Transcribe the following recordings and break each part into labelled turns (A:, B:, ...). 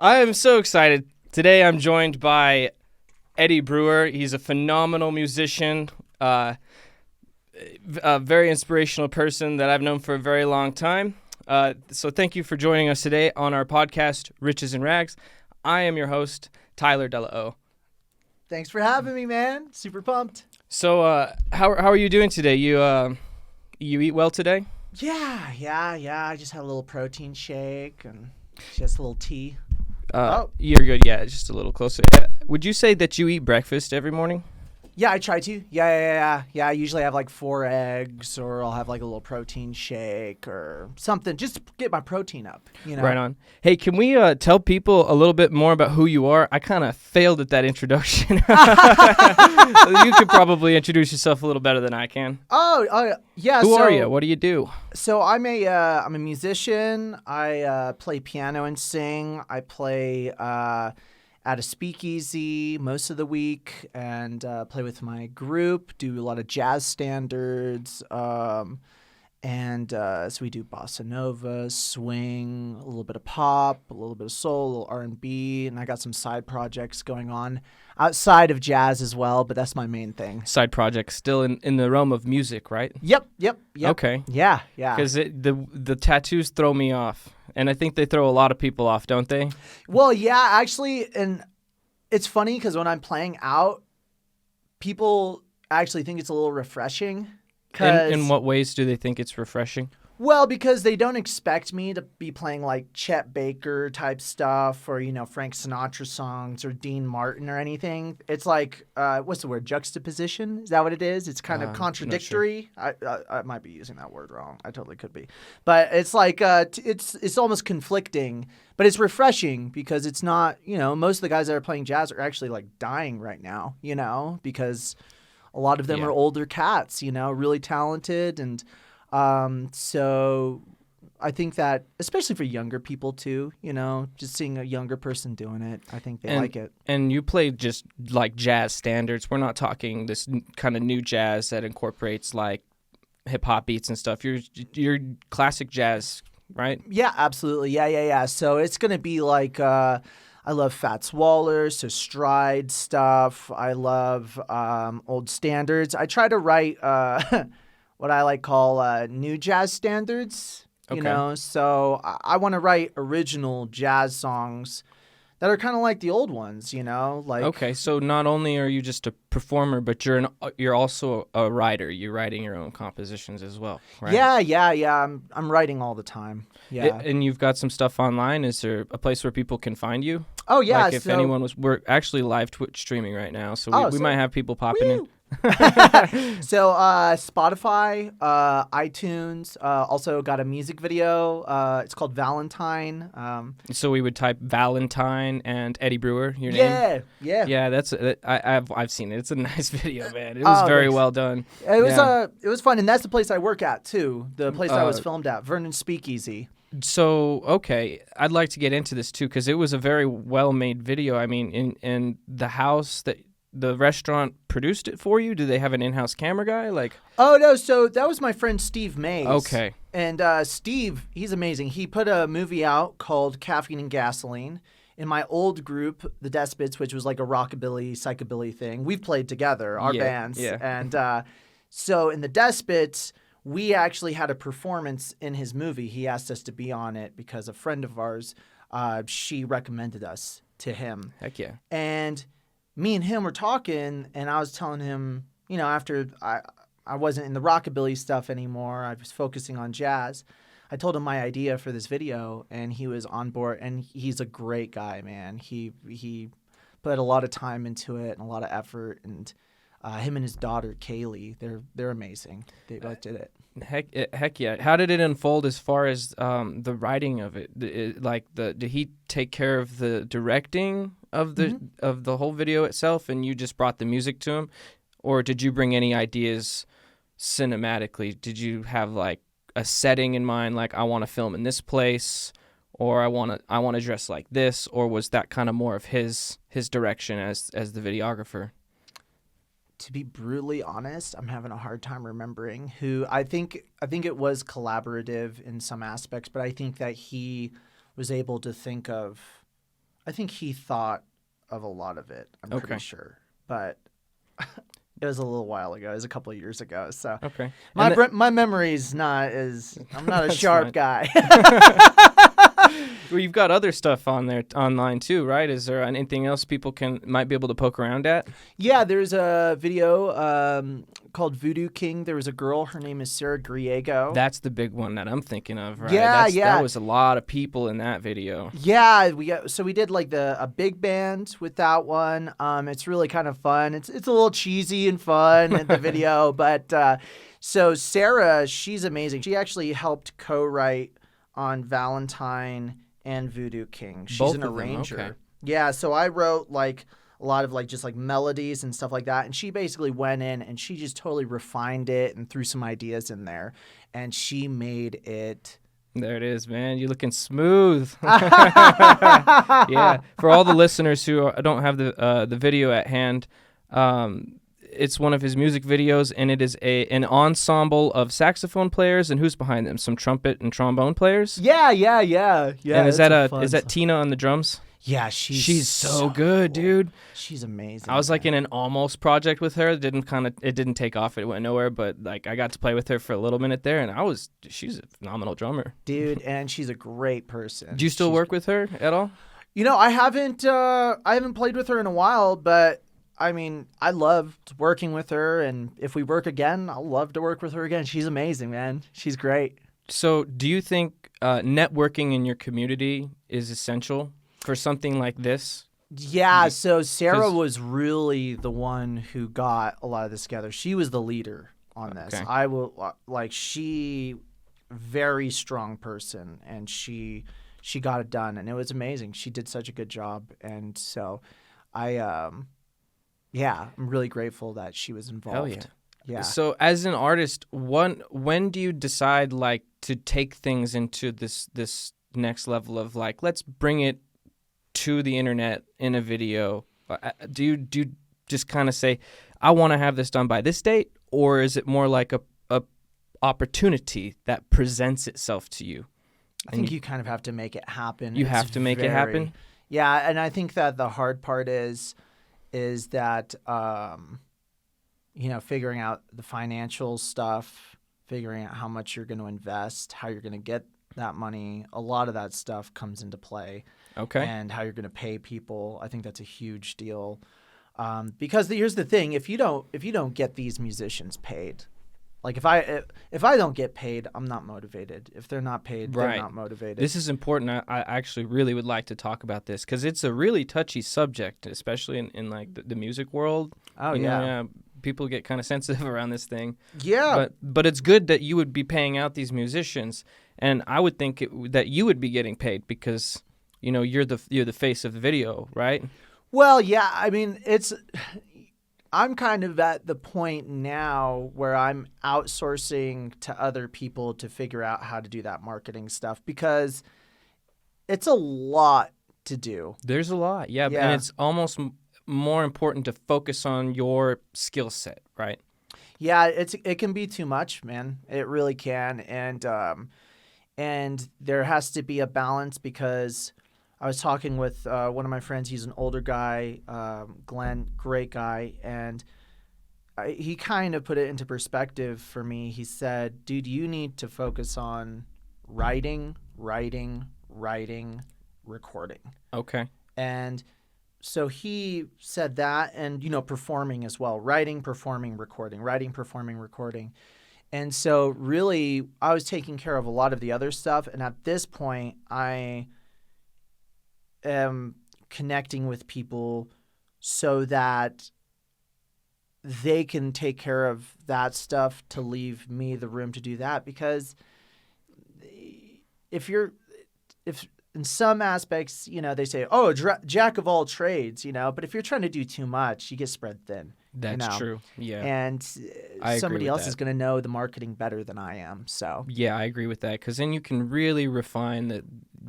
A: I am so excited. Today I'm joined by Eddie Brewer. He's a phenomenal musician, a very inspirational person that I've known for a very long time. So thank you for joining us today on our podcast, Riches and Rags. I am your host, Tyler Delao.
B: Thanks for having me, man. Super pumped.
A: So how are you doing today? You eat well today?
B: Yeah. I just had a little protein shake and just a little tea.
A: You're good. Yeah, just a little closer. Would you say that you eat breakfast every morning?
B: Yeah, I try to. Yeah. I usually have like 4 eggs, or I'll have like a little protein shake or something just to get my protein up.
A: Right on. Hey, can we tell people a little bit more about who you are? I kind of failed at that introduction. You could probably introduce yourself a little better than I can.
B: Yeah.
A: Who are you? What do you do?
B: So I'm a musician. I play piano and sing. I play at a speakeasy most of the week and play with my group, do a lot of jazz standards, and so we do bossa nova, swing, a little bit of pop, a little bit of soul, a little R&B, and I got some side projects going on outside of jazz as well, but that's my main thing.
A: Side project, still in the realm of music, right?
B: Yep.
A: Okay.
B: Yeah.
A: Because the tattoos throw me off, and I think they throw a lot of people off, don't they?
B: Well, yeah, actually, and it's funny because when I'm playing out, people actually think it's a little refreshing.
A: In what ways do they think it's refreshing?
B: Well, because they don't expect me to be playing like Chet Baker type stuff or, Frank Sinatra songs or Dean Martin or anything. It's like, what's the word? Juxtaposition? Is that what it is? It's kind of contradictory. Sure. I might be using that word wrong. I totally could be. But it's like, it's almost conflicting, but it's refreshing because it's not, most of the guys that are playing jazz are actually like dying right now, because a lot of them are older cats, really talented. And so I think that, especially for younger people too, just seeing a younger person doing it, I think they like it.
A: And you play just like jazz standards. We're not talking this kind of new jazz that incorporates like hip hop beats and stuff. You're classic jazz, right?
B: Yeah, absolutely. Yeah. So it's going to be like, I love Fats Waller, so stride stuff. I love old standards. I try to write what I call new jazz standards, So I want to write original jazz songs that are kind of like the old ones,
A: Okay, so not only are you just a performer, but you're also a writer. You're writing your own compositions as well, right?
B: Yeah. I'm writing all the time. Yeah.
A: And you've got some stuff online. Is there a place where people can find you?
B: Oh yeah.
A: Like if anyone we're actually live Twitch streaming right now, so we might have people popping in.
B: So Spotify, iTunes, also got a music video. It's called Valentine.
A: So we would type Valentine and Eddie Brewer, your name?
B: Yeah.
A: That's I've seen it. It's a nice video, man. It was very well done.
B: It was fun, and that's the place I work at too. The place I was filmed at, Vernon Speakeasy.
A: So, okay, I'd like to get into this too because it was a very well-made video. I mean, in the house that the restaurant produced it for you? Do they have an in-house camera guy?
B: Oh, no. So that was my friend Steve Mays.
A: Okay.
B: And Steve, he's amazing. He put a movie out called Caffeine and Gasoline. In my old group, the Despots, which was like a rockabilly, psychobilly thing, we've played together, our bands.
A: Yeah.
B: And so in the Despots, we actually had a performance in his movie. He asked us to be on it because a friend of ours, she recommended us to him.
A: Heck yeah.
B: And me and him were talking, and I was telling him, after I wasn't in the rockabilly stuff anymore, I was focusing on jazz. I told him my idea for this video, and he was on board, and he's a great guy, man. He put a lot of time into it and a lot of effort, and him and his daughter, Kaylee, they're amazing. They both did it.
A: Heck yeah. How did it unfold as far as the writing of it? Did he take care of the directing of the whole video itself, and you just brought the music to him? Or did you bring any ideas cinematically? Did you have like a setting in mind, like I want to film in this place, or I want to dress like this, or was that kind of more of his direction as the videographer?
B: To be brutally honest, I'm having a hard time remembering who. I think it was collaborative in some aspects, but I think that he was able to think of I think he thought of a lot of it. I'm
A: Okay.
B: pretty sure, but it was a little while ago. It was a couple of years ago. So
A: Okay.
B: my memory's not as I'm not a
A: That's
B: sharp
A: fine.
B: guy.
A: Well, you've got other stuff on there online too, right? Is there anything else people might be able to poke around at?
B: Yeah, there's a video called Voodoo King. There was a girl. Her name is Sarah Griego.
A: That's the big one that I'm thinking of, right?
B: Yeah, yeah.
A: That was a lot of people in that video.
B: Yeah, we did like a big band with that one. It's really kind of fun. It's a little cheesy and fun in the video, but so Sarah, she's amazing. She actually helped co-write on Valentine and Voodoo King. She's
A: Both
B: an
A: of them,
B: arranger.
A: okay.
B: Yeah, so I wrote like a lot of like just like melodies and stuff like that, and she basically went in and she just totally refined it and threw some ideas in there, and she made it.
A: There it is, man. You're looking smooth. Yeah. For all the listeners who don't have the video at hand, it's one of his music videos, and it is an ensemble of saxophone players, and who's behind them? Some trumpet and trombone players.
B: Yeah.
A: And is that Tina on the drums?
B: Yeah,
A: She's so good, dude.
B: She's amazing.
A: I was like in an almost project with her. It didn't take off. It went nowhere. But like I got to play with her for a little minute there, and she's a phenomenal drummer,
B: dude, and she's a great person.
A: Do you still work with her at all?
B: I haven't played with her in a while, but I mean, I loved working with her, and if we work again, I'll love to work with her again. She's amazing, man. She's great.
A: So, do you think networking in your community is essential for something like this?
B: Yeah, so Sarah was really the one who got a lot of this together. She was the leader on this.
A: Okay.
B: She very strong person, and she got it done, and it was amazing. She did such a good job, and so I'm really grateful that she was involved.
A: Hell yeah.
B: Yeah.
A: So, as an artist, when do you decide like to take things into this next level of like, let's bring it to the internet in a video? Do you just kind of say, I want to have this done by this date, or is it more like a opportunity that presents itself to you?
B: I think you kind of have to make it happen.
A: You have to make it happen?
B: Yeah, and I think that the hard part is that figuring out the financial stuff, figuring out how much you're going to invest, how you're going to get that money. A lot of that stuff comes into play.
A: Okay.
B: And how you're going to pay people. I think that's a huge deal. Because here's the thing: if you don't get these musicians paid, like if I don't get paid, I'm not motivated. If they're not paid,
A: Right.
B: they're not motivated.
A: This is important. I actually really would like to talk about this because it's a really touchy subject, especially in like the music world.
B: Oh,
A: You know,
B: yeah.
A: people get kind of sensitive around this thing.
B: Yeah.
A: But it's good that you would be paying out these musicians, and I would think that you would be getting paid because you're the face of the video, right?
B: Well, yeah. I mean, I'm kind of at the point now where I'm outsourcing to other people to figure out how to do that marketing stuff because it's a lot to do.
A: There's a lot, yeah.
B: Yeah.
A: And it's almost more important to focus on your skill set, right?
B: Yeah, it can be too much, man. It really can, and there has to be a balance because I was talking with one of my friends. He's an older guy, Glenn, great guy, and he kind of put it into perspective for me. He said, "Dude, you need to focus on writing, recording."
A: Okay.
B: And so he said that, and performing as well, writing, performing, recording. And so really I was taking care of a lot of the other stuff, and at this point I am connecting with people so that they can take care of that stuff to leave me the room to do that, because if in some aspects, they say, oh, jack of all trades, but if you're trying to do too much, you get spread thin.
A: That's true. Yeah.
B: And
A: I agree
B: somebody
A: with
B: else
A: that.
B: is going to know the marketing better than I am. So
A: Yeah, I agree with that because then you can really refine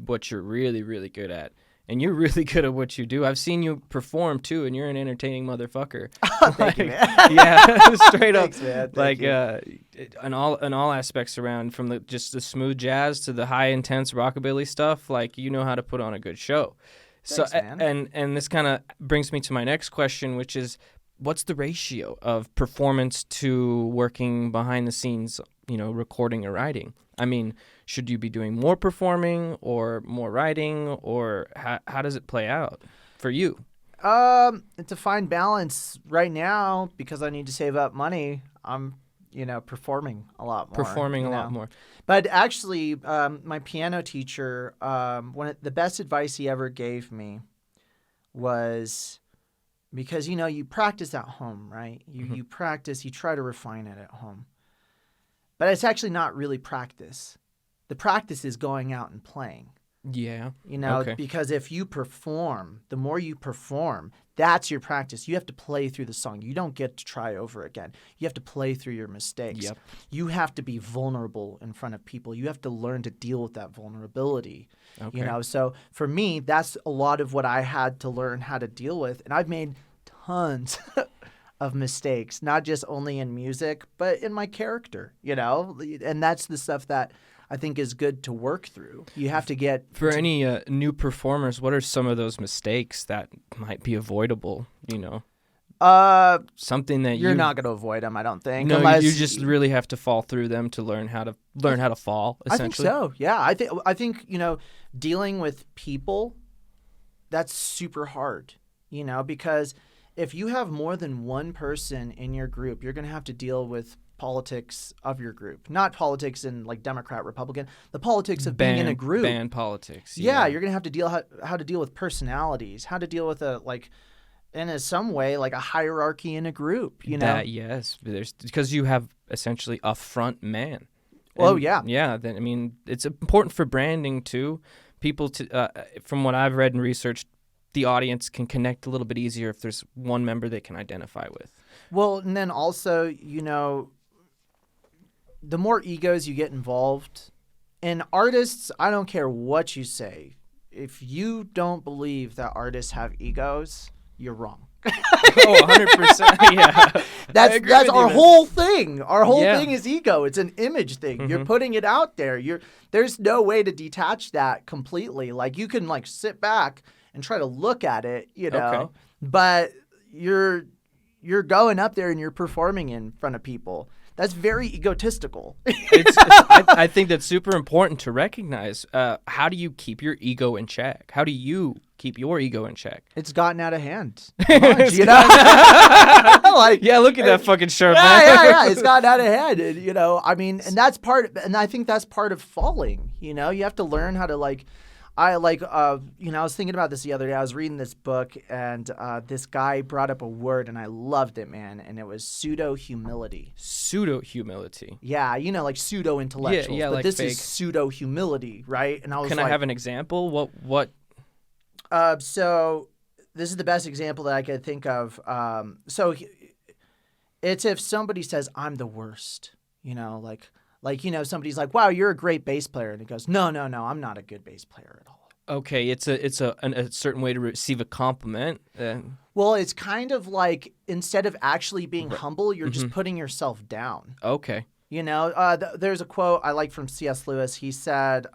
A: what you're really, really good at. And you're really good at what you do. I've seen you perform too, and you're an entertaining motherfucker.
B: Thank you, man.
A: Yeah, straight up.
B: Thanks, man.
A: Like
B: Thank
A: in all aspects around, from just the smooth jazz to the high intense rockabilly stuff. Like you know how to put on a good show, So
B: Thanks, man.
A: and this kind of brings me to my next question, which is, what's the ratio of performance to working behind the scenes, recording or writing? I mean, should you be doing more performing or more writing, or how does it play out for you?
B: It's a fine balance right now because I need to save up money. I'm, performing a lot more.
A: Performing a lot more.
B: But actually, my piano teacher, the best advice he ever gave me was, because, you practice at home, right? You practice, you try to refine it at home. But it's actually not really practice. The practice is going out and playing.
A: Yeah. Okay.
B: Because if you perform, the more you perform, that's your practice. You have to play through the song. You don't get to try over again. You have to play through your mistakes.
A: Yep.
B: You have to be vulnerable in front of people. You have to learn to deal with that vulnerability.
A: Okay.
B: So for me, that's a lot of what I had to learn how to deal with. And I've made tons of mistakes, not just only in music, but in my character, and that's the stuff that I think is good to work through. You have to get...
A: For any new performers, what are some of those mistakes that might be avoidable, Something that
B: you're not going to avoid them, I don't think.
A: No,
B: unless
A: you just really have to fall through them to learn how to fall, essentially.
B: I think so, yeah. I think, dealing with people, that's super hard, because if you have more than one person in your group, you're going to have to deal with politics of your group, not politics in like Democrat, Republican, the politics of being in a group.
A: Band politics.
B: Yeah, you're gonna have to how to deal with personalities, how to deal with in some way like a hierarchy in a group.
A: Yes, because you have essentially a front man.
B: Well, yeah.
A: Yeah, then I mean it's important for branding too. People from what I've read and researched, the audience can connect a little bit easier if there's one member they can identify with.
B: Well, and then also, the more egos you get involved, and artists, I don't care what you say, if you don't believe that artists have egos, you're wrong.
A: 100%. Yeah.
B: That's our whole thing. Our whole thing is ego. It's an image thing. Mm-hmm. You're putting it out there. There's no way to detach that completely. Like you can sit back and try to look at it,
A: Okay.
B: But you're going up there and you're performing in front of people. That's very egotistical.
A: I think that's super important to recognize. How do you keep your ego in check? How do you keep your ego in check?
B: It's gotten out of hand.
A: Yeah, look at that fucking shirt, man.
B: Yeah. It's gotten out of hand. And, and that's and I think that's part of falling. You have to learn how to I was thinking about this the other day. I was reading this book, and this guy brought up a word, and I loved it, man. And it was pseudo-humility.
A: Pseudo-humility.
B: Yeah, like pseudo-intellectuals.
A: Yeah,
B: but
A: like
B: this
A: fake.
B: is pseudo-humility, right? And I was
A: Can I have an example? What?
B: So this is the best example that I could think of. It's if somebody says, "I'm the worst," somebody's like, "Wow, you're a great bass player," and he goes, "No, I'm not a good bass player at all."
A: Okay, it's a certain way to receive a compliment.
B: Well, it's kind of like instead of actually being humble, you're just putting yourself down.
A: Okay.
B: There's a quote I like from C.S. Lewis. He said,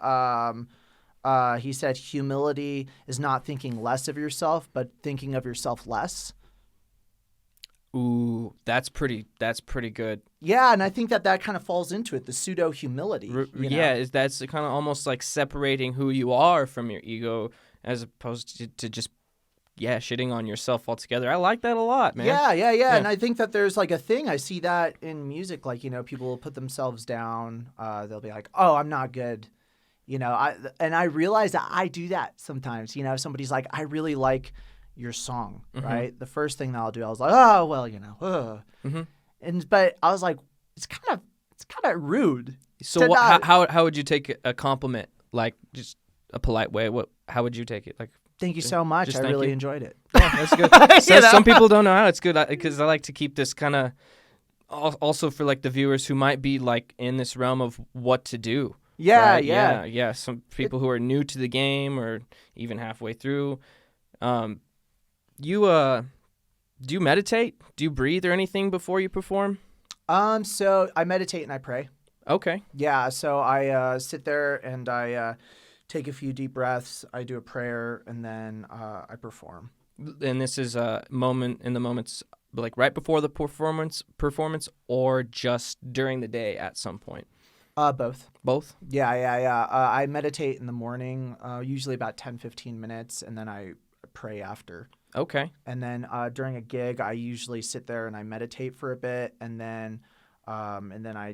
B: "Humility is not thinking less of yourself, but thinking of yourself less."
A: Ooh, that's pretty good.
B: Yeah, and I think that kind of falls into it, the pseudo-humility.
A: Yeah, that's kind of almost like separating who you are from your ego as opposed to just, shitting on yourself altogether. I like that a lot, man.
B: Yeah. And I think that there's a thing. I see that in music, people will put themselves down. They'll be like, "Oh, I'm not good." I realize that I do that sometimes. Somebody's like, "I really like your song," right? The first thing that I'll do, I was like, "Oh, well, but I was like, it's kind of rude.
A: So how would you take a compliment? Like just a polite way? How would you take it? Like,
B: thank you so much. I really enjoyed it.
A: Yeah, that's good. Some people don't know how. It's good because I like to keep this kind of also for the viewers who might be in this realm of what to do.
B: Yeah,
A: right?
B: yeah.
A: Yeah. Some people who are new to the game or even halfway through. Do you meditate? Do you breathe or anything before you perform?
B: So I meditate and I pray.
A: Okay.
B: Yeah, so I sit there and I take a few deep breaths. I do a prayer, and then I perform.
A: And this is a moment in the moments like right before the performance, or just during the day at some point.
B: Both.
A: Both.
B: Yeah. I meditate in the morning, usually about 10-15 minutes, and then I pray after.
A: Okay.
B: And then during a gig, I usually sit there and I meditate for a bit, and then I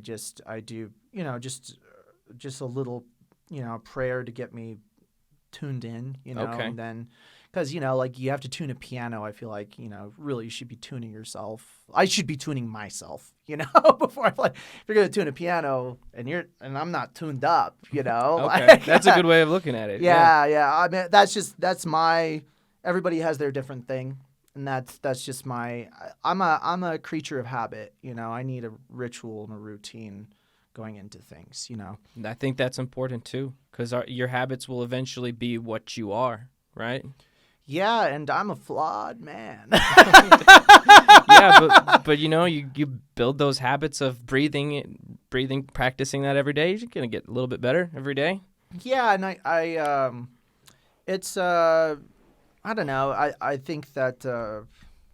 B: do just a little prayer to get me tuned in,
A: Okay.
B: and then because like you have to tune a piano. I feel like really you should be tuning yourself. I should be tuning myself, before I play. If you're gonna tune a piano and I'm not tuned up,
A: Okay.
B: like,
A: That's a good way of looking at it.
B: yeah. I mean, that's my. Everybody has their different thing, and that's just my. I'm a creature of habit. I need a ritual and a routine going into things.
A: I think that's important too, because your habits will eventually be what you are, right?
B: Yeah, and I'm a flawed man.
A: Yeah, but you build those habits of breathing, practicing that every day. You're gonna get a little bit better every day.
B: Yeah, and it's I don't know. I think that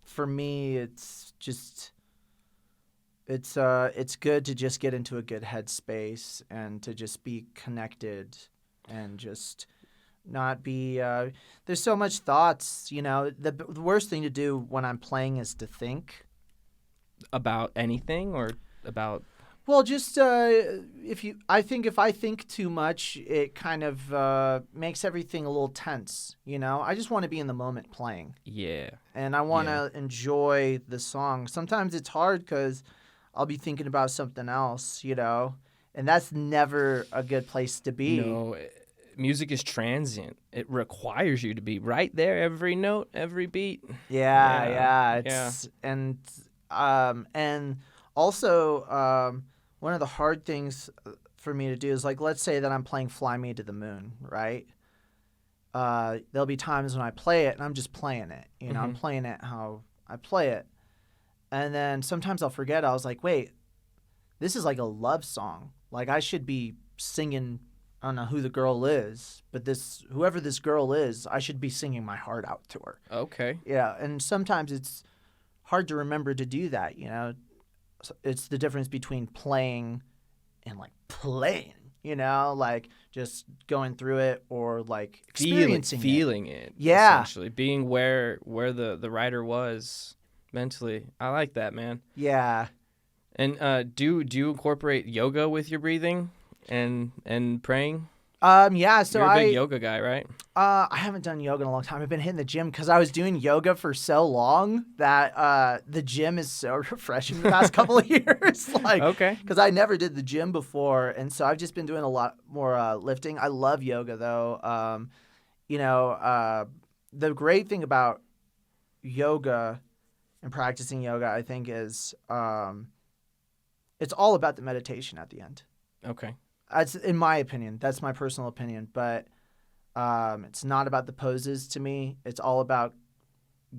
B: for me, it's just it's good to just get into a good headspace and to just be connected and just not be. There's so much thoughts. The worst thing to do when I'm playing is to think
A: About anything or about.
B: Well, just I think if I think too much, it kind of makes everything a little tense. I just want to be in the moment playing.
A: Yeah.
B: And I want to enjoy the song. Sometimes it's hard because I'll be thinking about something else, and that's never a good place to be.
A: No, music is transient. It requires you to be right there, every note, every beat.
B: Yeah. And also one of the hard things for me to do is, like, let's say that I'm playing Fly Me to the Moon, right? There'll be times when I play it and I'm just playing it. I'm playing it how I play it. And then sometimes I'll forget. I was like, wait, this is like a love song. Like, I should be singing, I don't know who the girl is, but whoever this girl is, I should be singing my heart out to her.
A: Okay.
B: Yeah, and sometimes it's hard to remember to do that, It's the difference between playing and, like, playing, like just going through it or, like, experiencing
A: feeling it.
B: Yeah.
A: Essentially, being where the writer was mentally. I like that, man.
B: Yeah.
A: And do you incorporate yoga with your breathing and praying?
B: Yeah, so
A: You're a big yoga guy, right?
B: I haven't done yoga in a long time. I've been hitting the gym because I was doing yoga for so long that the gym is so refreshing the past couple of years. Like,
A: Okay.
B: Because I never did the gym before, and so I've just been doing a lot more lifting. I love yoga, though. The great thing about yoga and practicing yoga, I think, is it's all about the meditation at the end.
A: Okay.
B: That's, in my opinion. That's my personal opinion. But it's not about the poses to me. It's all about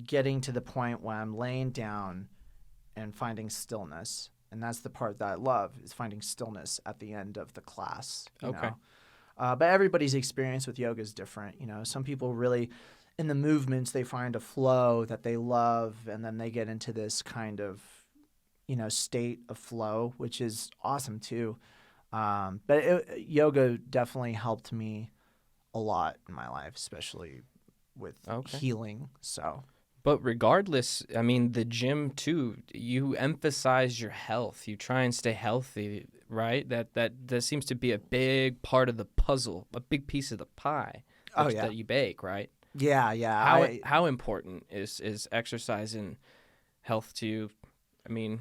B: getting to the point where I'm laying down and finding stillness. And that's the part that I love, is finding stillness at the end of the class. You know? But everybody's experience with yoga is different. Some people really, in the movements, they find a flow that they love, and then they get into this kind of, state of flow, which is awesome too. But yoga definitely helped me a lot in my life, especially with healing. So,
A: but regardless, I mean, the gym too. You emphasize your health. You try and stay healthy, right? That seems to be a big part of the puzzle, a big piece of the pie. That you bake, right?
B: Yeah.
A: How important is exercise and health to you? I mean,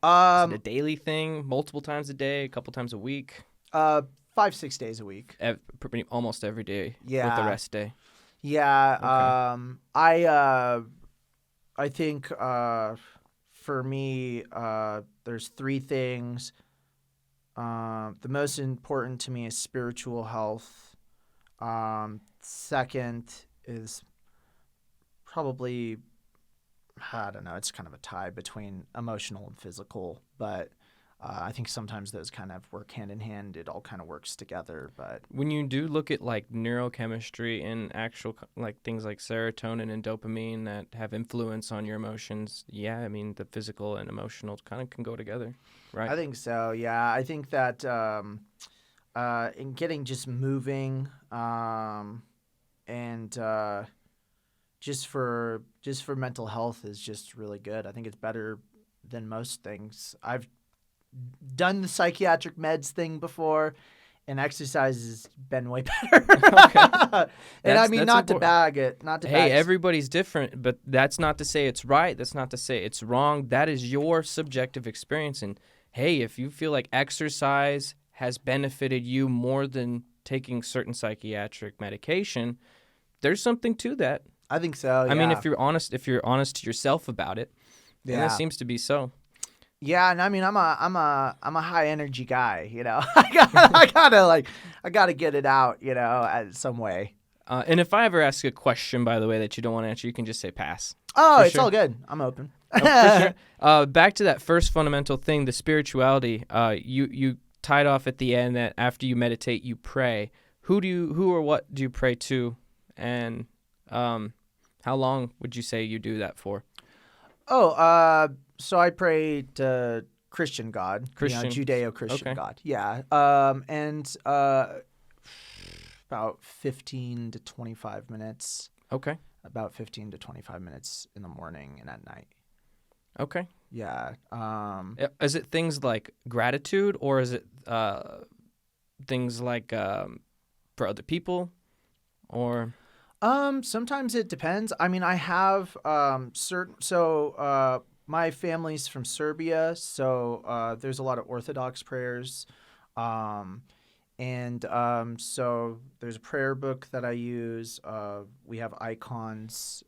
A: is it a daily thing, multiple times a day, a couple times a week?
B: 5-6 days a week.
A: Almost every day.
B: Yeah.
A: With the rest day.
B: Yeah. I think for me, there's 3 things. The most important to me is spiritual health. Second is probably, I don't know, it's kind of a tie between emotional and physical, but I think sometimes those kind of work hand in hand. It all kind of works together. But
A: When you do look at like neurochemistry and actual like things like serotonin and dopamine that have influence on your emotions, yeah, I mean the physical and emotional kind of can go together, right?
B: I think so. Yeah, I think that in getting just moving and just for mental health is just really good. I think it's better than most things. I've done the psychiatric meds thing before, and exercise has been way better.
A: Okay.
B: And I mean,
A: That's
B: not to
A: important.
B: bag it, not to
A: Hey,
B: bag.
A: everybody's different, but that's not to say it's right. That's not to say it's wrong. That is your subjective experience. And hey, if you feel like exercise has benefited you more than taking certain psychiatric medication, there's something to that.
B: I think so.
A: I mean,
B: Yeah.
A: if you're honest to yourself about it, then
B: Yeah.
A: that seems to be so.
B: Yeah, and I mean, I'm a high energy guy. I gotta get it out. Some way.
A: And if I ever ask a question, by the way, that you don't want to answer, you can just say pass.
B: Oh,
A: For
B: it's
A: sure.
B: all good. I'm open.
A: For sure. Back to that first fundamental thing, the spirituality. You tied off at the end that after you meditate, you pray. Who or what do you pray to, and how long would you say you do that for?
B: Oh, so I pray to Christian God,
A: Christian.
B: Judeo-Christian
A: Okay.
B: God. Yeah. And about 15 to 25 minutes.
A: Okay.
B: About 15 to 25 minutes in the morning and at night.
A: Okay.
B: Yeah.
A: Is it things like gratitude, or is it things like for other people, or?
B: Sometimes it depends. I mean, I have my family's from Serbia, so there's a lot of Orthodox prayers. So there's a prayer book that I use. We have icons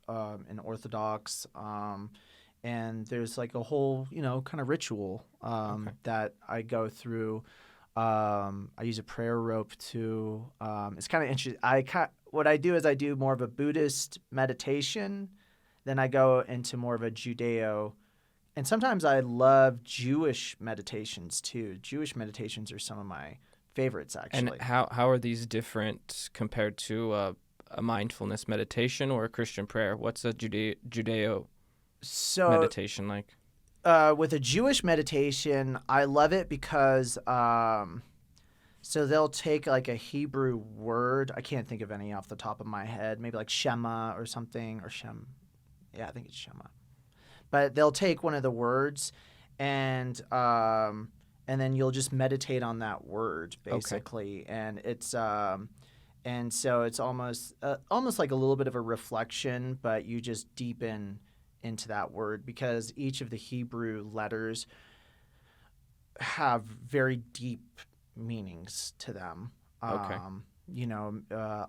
B: in Orthodox. And there's like a whole, kind of ritual that I go through. I use a prayer rope too. It's kind of interesting. What I do is I do more of a Buddhist meditation, then I go into more of a Judeo, and sometimes I love Jewish meditations too. Jewish meditations are some of my favorites, actually.
A: And how are these different compared to a mindfulness meditation or a Christian prayer? What's a Judeo meditation like?
B: With a Jewish meditation, I love it because so they'll take like a Hebrew word. I can't think of any off the top of my head. Maybe like Shema or something, or Shem. Yeah, I think it's Shema. But they'll take one of the words, and then you'll just meditate on that word basically,
A: Okay.
B: and so it's almost like a little bit of a reflection, but you just deepen into that word because each of the Hebrew letters have very deep meanings to them.
A: Okay.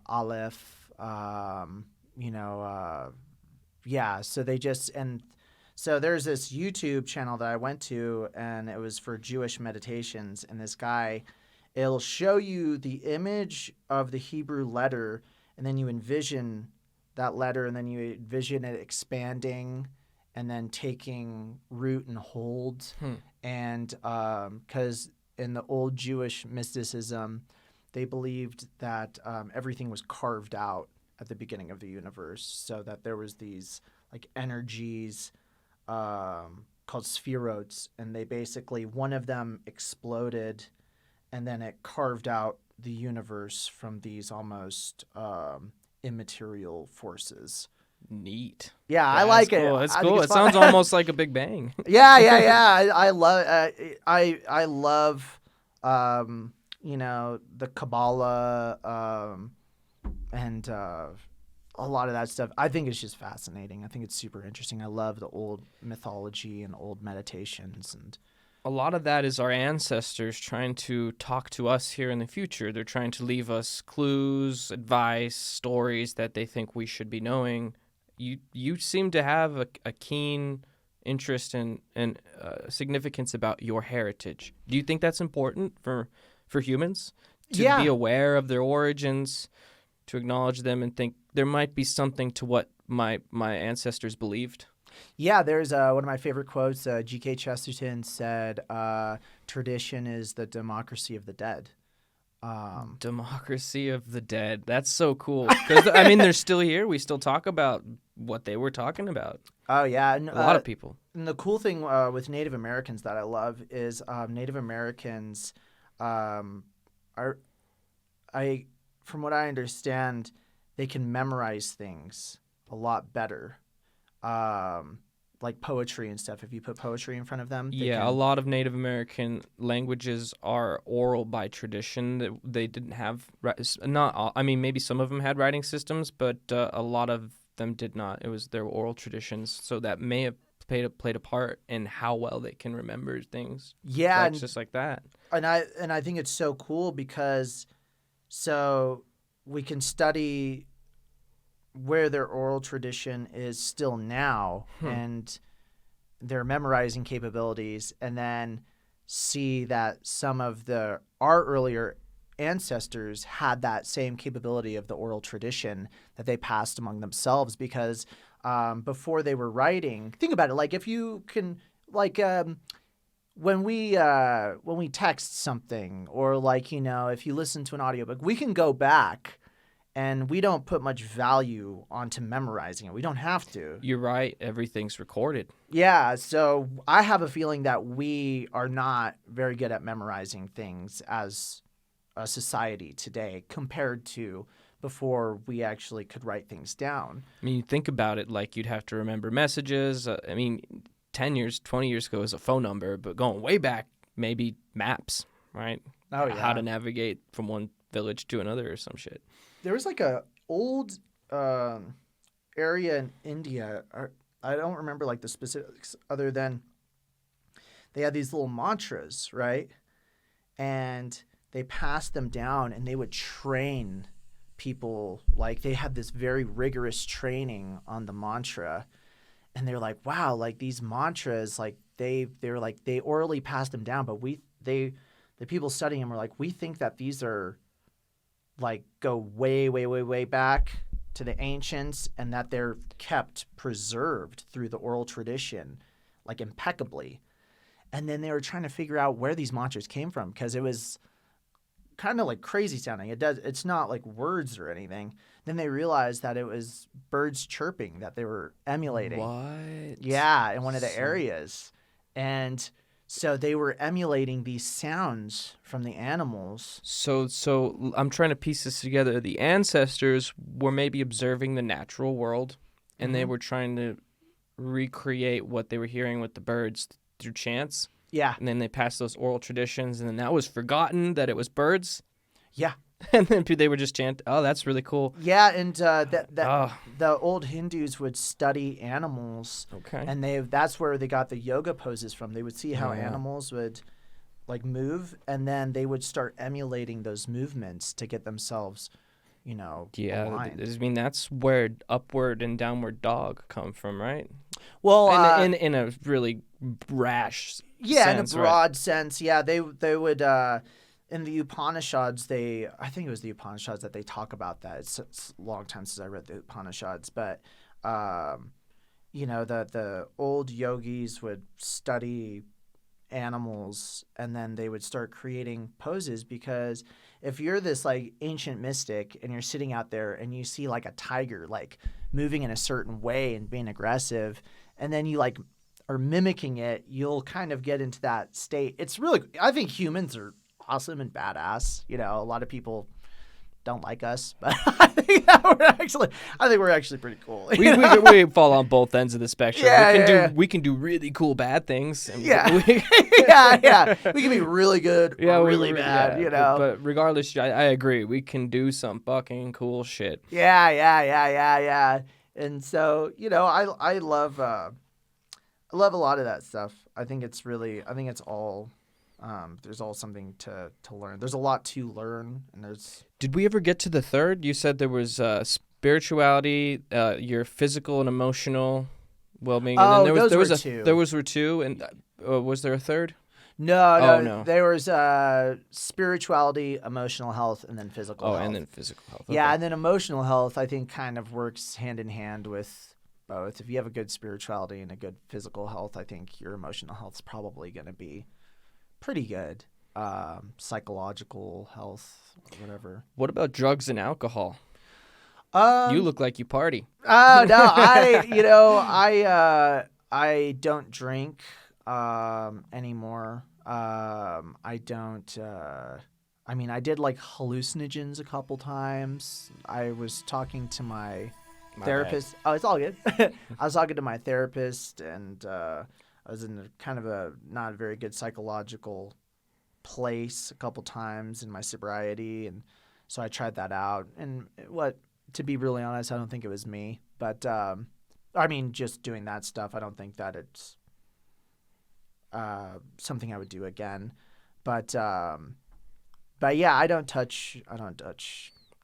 B: Aleph, yeah. So there's this YouTube channel that I went to, and it was for Jewish meditations. And this guy, it'll show you the image of the Hebrew letter, and then you envision that letter, and then you envision it expanding and then taking root and hold. And because in the old Jewish mysticism, they believed that everything was carved out at the beginning of the universe, so that there was these like energies called spheroids, and they basically, one of them exploded, and then it carved out the universe from these almost immaterial forces.
A: Neat.
B: Yeah, I like it.
A: Cool. It's
B: I think
A: cool.
B: it's
A: It
B: fun.
A: sounds almost like a Big Bang.
B: Yeah. I love the Kabbalah and a lot of that stuff. I think it's just fascinating. I think it's super interesting. I love the old mythology and old meditations, and
A: A lot of that is our ancestors trying to talk to us here in the future. They're trying to leave us clues, advice, stories that they think we should be knowing. You seem to have a keen interest and significance about your heritage. Do you think that's important for humans to be aware of their origins, to acknowledge them, and think there might be something to what my ancestors believed?
B: Yeah, there's one of my favorite quotes. G.K. Chesterton said, "Tradition is the democracy of the dead."
A: Democracy of the Dead. That's so cool. Because, I mean, they're still here. We still talk about what they were talking about.
B: Oh yeah, and,
A: A lot of people.
B: And the cool thing with Native Americans that I love is Native Americans are, I from what I understand, they can memorize things a lot better. Like poetry and stuff. If you put poetry in front of them, they
A: Yeah, a
B: can.
A: lot of Native American languages are oral by tradition. That they didn't have not all, I mean, maybe some of them had writing systems, but a lot of them did not. It was their oral traditions, so that may have played a part in how well they can remember things.
B: Yeah,
A: Like just like that.
B: and I think it's so cool because so we can study where their oral tradition is still now and their memorizing capabilities, and then see that some of our earlier ancestors had that same capability of the oral tradition that they passed among themselves because before they were writing, think about it, like if you can, like when we text something, or like, if you listen to an audiobook, we can go back and we don't put much value onto memorizing it. We don't have to.
A: You're right. Everything's recorded.
B: Yeah, so I have a feeling that we are not very good at memorizing things as a society today compared to before we actually could write things down.
A: I mean, you think about it, like you'd have to remember messages. I mean, 10 years, 20 years ago is a phone number, but going way back, maybe maps, right?
B: Oh, yeah.
A: How to navigate from one village to another or some shit.
B: There was like a old area in India. I don't remember like the specifics other than they had these little mantras, right? And they passed them down and they would train people. Like they had this very rigorous training on the mantra. And they're like, wow, like these mantras, like they're like they orally passed them down, but the people studying them were like, we think that these are like go way, way, way, way back to the ancients, and that they're kept preserved through the oral tradition, like impeccably. And then they were trying to figure out where these mantras came from because it was kind of like crazy sounding. It's not like words or anything. Then they realized that it was birds chirping that they were emulating.
A: What?
B: Yeah, in one of the areas. And so they were emulating these sounds from the animals.
A: So I'm trying to piece this together. The ancestors were maybe observing the natural world, and they were trying to recreate what they were hearing with the birds through chants.
B: Yeah.
A: And then they passed those oral traditions, and then that was forgotten that it was birds.
B: Yeah.
A: And then they would just chant, oh, that's really cool.
B: Yeah, and the old Hindus would study animals.
A: Okay.
B: And that's where they got the yoga poses from. They would see how animals would like move, and then they would start emulating those movements to get themselves, aligned.
A: I mean, that's where upward and downward dog come from, right?
B: Well,
A: in a really rash
B: in
A: sense,
B: a broad sense, yeah, they would in the Upanishads, I think it was the Upanishads that they talk about that. It's a long time since I read the Upanishads, but the old yogis would study animals, and then they would start creating poses, because if you're this like ancient mystic and you're sitting out there and you see like a tiger like moving in a certain way and being aggressive, and then you like are mimicking it, you'll kind of get into that state. It's really, I think humans are awesome and badass. A lot of people don't like us, but I think we're actually pretty cool.
A: We fall on both ends of the spectrum.
B: Yeah,
A: we can do really cool bad things. And
B: yeah. Yeah. We can be really good or really bad,
A: But regardless, I agree. We can do some fucking cool shit.
B: Yeah. And so, I love a lot of that stuff. I think it's all there's all something to learn. There's a lot to learn, and there's.
A: Did we ever get to the third? You said there was spirituality, your physical and emotional well-being. And then
B: those were
A: two.
B: two.
A: There were two, and was there a third?
B: No. There was spirituality, emotional health, and then physical health.
A: And then physical health.
B: Yeah,
A: Okay.
B: and then emotional health, I think, kind of works hand in hand with both. If you have a good spirituality and a good physical health, I think your emotional health's probably going to be pretty good. Psychological health, whatever.
A: What about drugs and alcohol?
B: Um,
A: You look like you party.
B: No, I don't drink anymore. I don't. I mean, I did like hallucinogens a couple times. I was talking to my therapist.
A: Bad.
B: Oh, it's all good. I was talking to my therapist, and I was in kind of a not very good psychological place a couple times in my sobriety, and so I tried that out. And to be really honest, I don't think it was me, but I mean, just doing that stuff, I don't think that it's something I would do again. But yeah, I don't touch.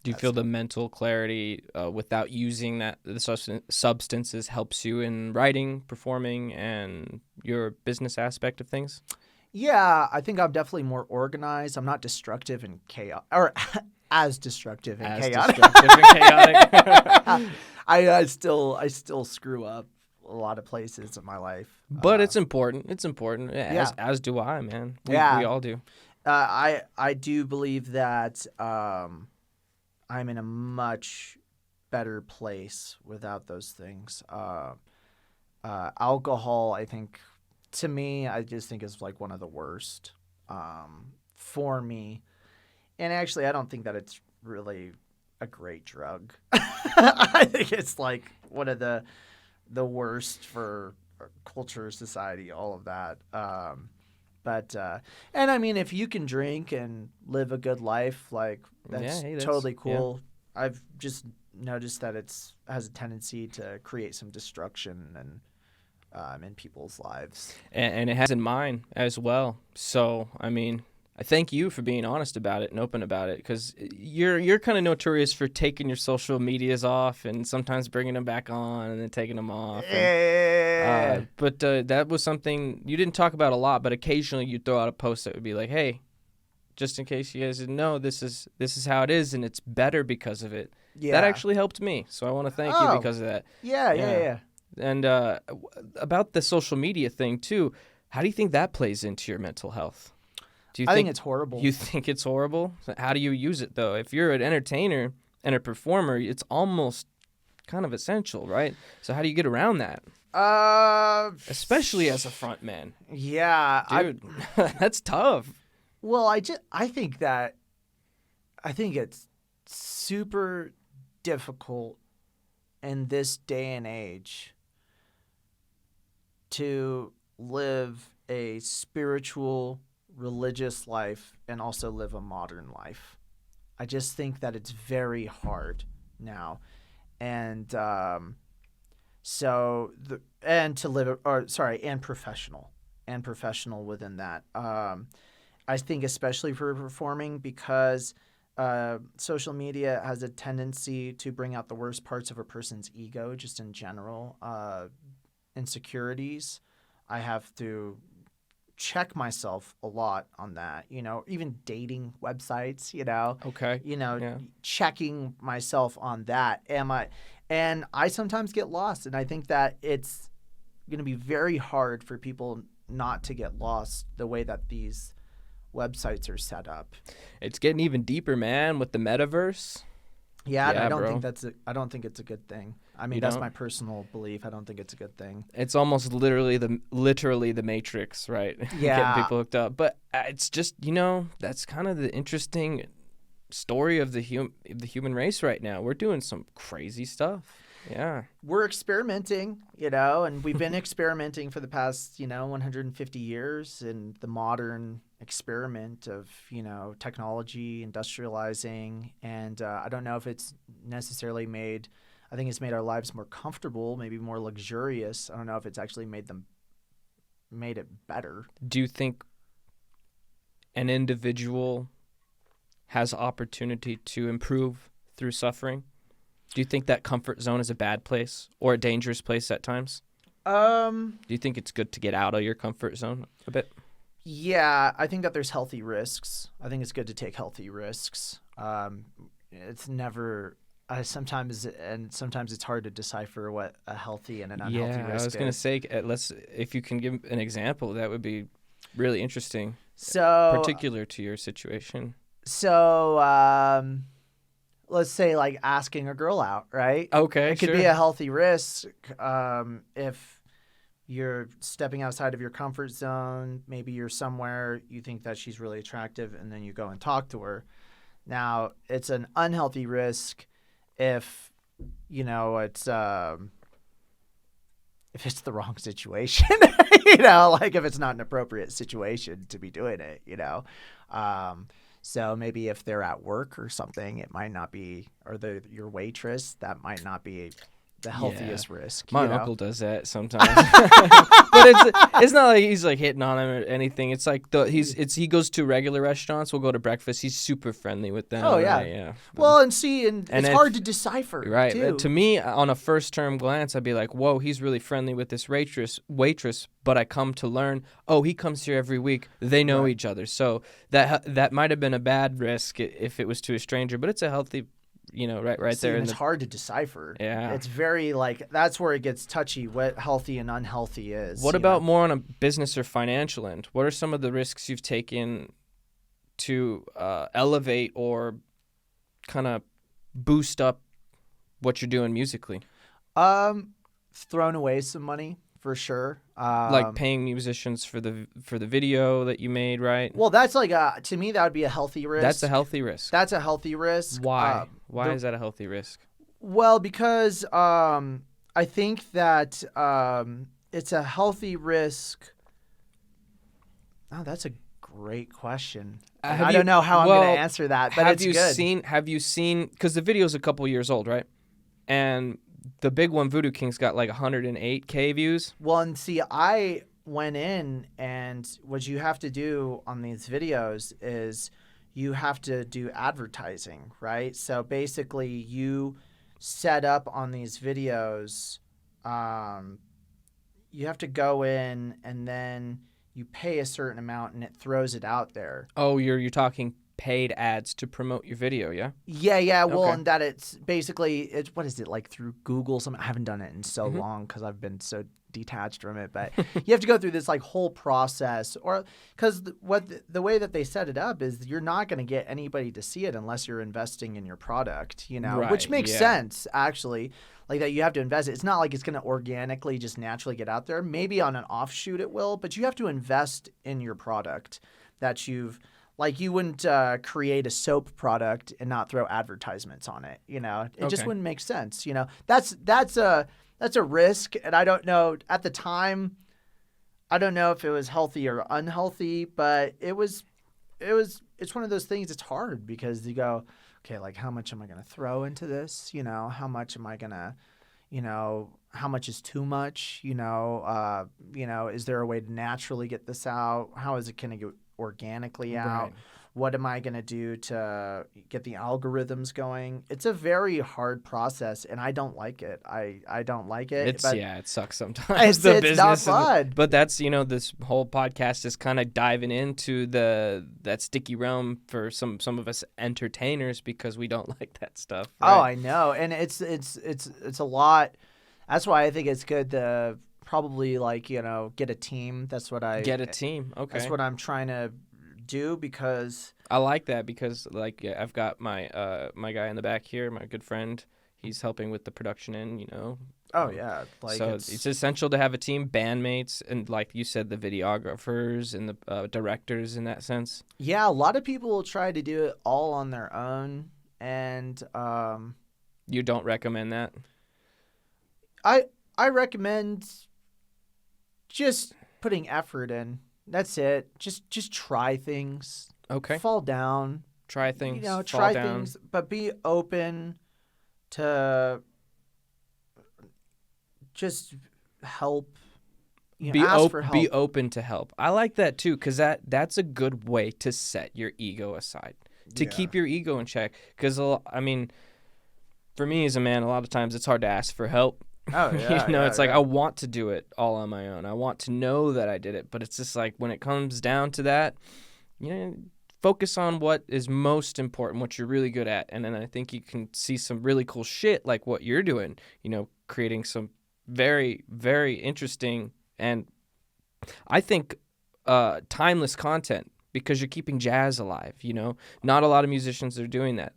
A: Do you feel the mental clarity without using the substances helps you in writing, performing, and your business aspect of things?
B: Yeah, I think I'm definitely more organized. I'm not destructive and chaotic, or as destructive and chaotic. I still screw up a lot of places in my life.
A: But it's important. It's important. As do I, man. We all do.
B: I do believe that I'm in a much better place without those things. Alcohol, I think, to me, I just think is like one of the worst for me. And actually, I don't think that it's really a great drug. I think it's like one of the worst for culture, society, all of that. And I mean, if you can drink and live a good life, like that's totally cool. Yeah. I've just noticed that has a tendency to create some destruction and in people's lives.
A: And it has in mine as well. So, I mean, I thank you for being honest about it and open about it, because you're kind of notorious for taking your social medias off and sometimes bringing them back on and then taking them off. But that was something you didn't talk about a lot, but occasionally you'd throw out a post that would be like, hey, just in case you guys didn't know, this is how it is, and it's better because of it. Yeah. That actually helped me, so I want to thank you because of that.
B: Yeah.
A: And about the social media thing, too, how do you think that plays into your mental health?
B: I think it's horrible.
A: You think it's horrible? How do you use it, though? If you're an entertainer and a performer, it's almost kind of essential, right? So how do you get around that? Especially as a front man.
B: Yeah.
A: Dude, that's tough.
B: Well, I think it's super difficult in this day and age to live a spiritual, religious life and also live a modern life. I just think that it's very hard now. And professional within that. I think especially for performing, because social media has a tendency to bring out the worst parts of a person's ego, just in general. Insecurities. I have to check myself a lot on that, even dating websites,
A: Okay.
B: Checking myself on that. And I sometimes get lost, and I think that it's going to be very hard for people not to get lost the way that these websites are set up.
A: It's getting even deeper, man, with the metaverse.
B: Yeah, I don't think it's a good thing. I mean, that's my personal belief. I don't think it's a good thing.
A: It's almost literally the Matrix, right?
B: Yeah.
A: Getting people hooked up. But it's just, that's kind of the interesting story of the human race right now. We're doing some crazy stuff. Yeah.
B: We're experimenting, and we've been experimenting for the past, 150 years in the modern experiment of, technology, industrializing. And I don't know if it's necessarily I think it's made our lives more comfortable, maybe more luxurious. I don't know if it's actually made it better.
A: Do you think an individual has opportunity to improve through suffering? Do you think that comfort zone is a bad place or a dangerous place at times? Do you think it's good to get out of your comfort zone a bit?
B: Yeah, I think that there's healthy risks. I think it's good to take healthy risks. It's never sometimes it's hard to decipher what a healthy and an unhealthy
A: Yeah, I
B: risk
A: was gonna
B: is.
A: say, if you can give an example, that would be really interesting,
B: So
A: particular to your situation.
B: so let's say like asking a girl out, right?
A: Okay,
B: It could
A: sure.
B: be a healthy risk if you're stepping outside of your comfort zone. Maybe you're somewhere you think that she's really attractive, and then you go and talk to her. Now, it's an unhealthy risk if if it's the wrong situation, like if it's not an appropriate situation to be doing it, So maybe if they're at work or something, it might not be, or your waitress, that might not be the healthiest risk.
A: My uncle does that sometimes, but it's not like he's like hitting on him or anything. It's like he goes to regular restaurants. We'll go to breakfast. He's super friendly with them.
B: Oh yeah,
A: right? Yeah.
B: Well, and it's hard to decipher,
A: right.
B: too.
A: To me, on a first term glance, I'd be like, "Whoa, he's really friendly with this waitress." But I come to learn, oh, he comes here every week. They know each other, so that might have been a bad risk if it was to a stranger, but it's a healthy. Right
B: See,
A: there.
B: And it's hard to decipher.
A: Yeah.
B: It's very that's where it gets touchy, what healthy and unhealthy is.
A: What about more on a business or financial end? What are some of the risks you've taken to elevate or kind of boost up what you're doing musically?
B: Thrown away some money for sure.
A: Like paying musicians for the video that you made, right?
B: Well, that's to me that would be a healthy risk.
A: That's a healthy risk.
B: That's a healthy risk.
A: Why? Why is that a healthy risk?
B: Well, because I think that it's a healthy risk. Oh, that's a great question. I don't know how I'm going to answer that, but it's good.
A: Have you seen? Because the video's a couple years old, right? And the big one, Voodoo King's got like 108K views.
B: Well, and see, I went in, and what you have to do on these videos is you have to do advertising, right? So basically, you set up on these videos, you have to go in, and then you pay a certain amount, and it throws it out there.
A: Oh, you're talking paid ads to promote your video, yeah?
B: Yeah. Well,
A: Okay.
B: and that it's basically what is it, like through Google? I haven't done it in so long because I've been so detached from it. But you have to go through this like whole process, or because the way that they set it up is you're not going to get anybody to see it unless you're investing in your product,
A: Right,
B: which makes
A: yeah.
B: sense actually. Like that, you have to invest. It's not like it's going to organically just naturally get out there. Maybe on an offshoot it will, but you have to invest in your product that you've. Like you wouldn't create a soap product and not throw advertisements on it. It just wouldn't make sense. That's a risk, and I don't know at the time. I don't know if it was healthy or unhealthy, but it's one of those things. It's hard because you go, okay, like how much am I going to throw into this? How much am I going to, how much is too much? Is there a way to naturally get this out? How is it going to get organically out?
A: Right.
B: What am I going to do to get the algorithms going? It's a very hard process, and I don't like it. I don't like it.
A: It sucks sometimes.
B: It's not fun.
A: But that's this whole podcast is kind of diving into that sticky realm for some of us entertainers because we don't like that stuff. Right?
B: Oh, I know, and it's a lot. That's why I think it's good to probably get a team. That's what I
A: get a team. Okay,
B: that's what I'm trying to do because
A: I like that because I've got my my guy in the back here, my good friend. He's helping with the production end.
B: Oh yeah,
A: so it's essential to have a team, bandmates, and like you said, the videographers and the directors in that sense.
B: Yeah, a lot of people will try to do it all on their own, and
A: you don't recommend that.
B: I recommend just putting effort in. That's it. Just try things.
A: Okay.
B: Fall down.
A: Try things.
B: Try things, but be open to just help. Ask for help.
A: Be open to help. I like that too, because that's a good way to set your ego aside, to keep your ego in check. Because for me as a man, a lot of times it's hard to ask for help.
B: Oh yeah.
A: It's like I want to do it all on my own. I want to know that I did it, but it's just like when it comes down to that, focus on what is most important, what you're really good at, and then I think you can see some really cool shit like what you're doing, creating some very, very interesting and I think timeless content because you're keeping jazz alive, Not a lot of musicians are doing that.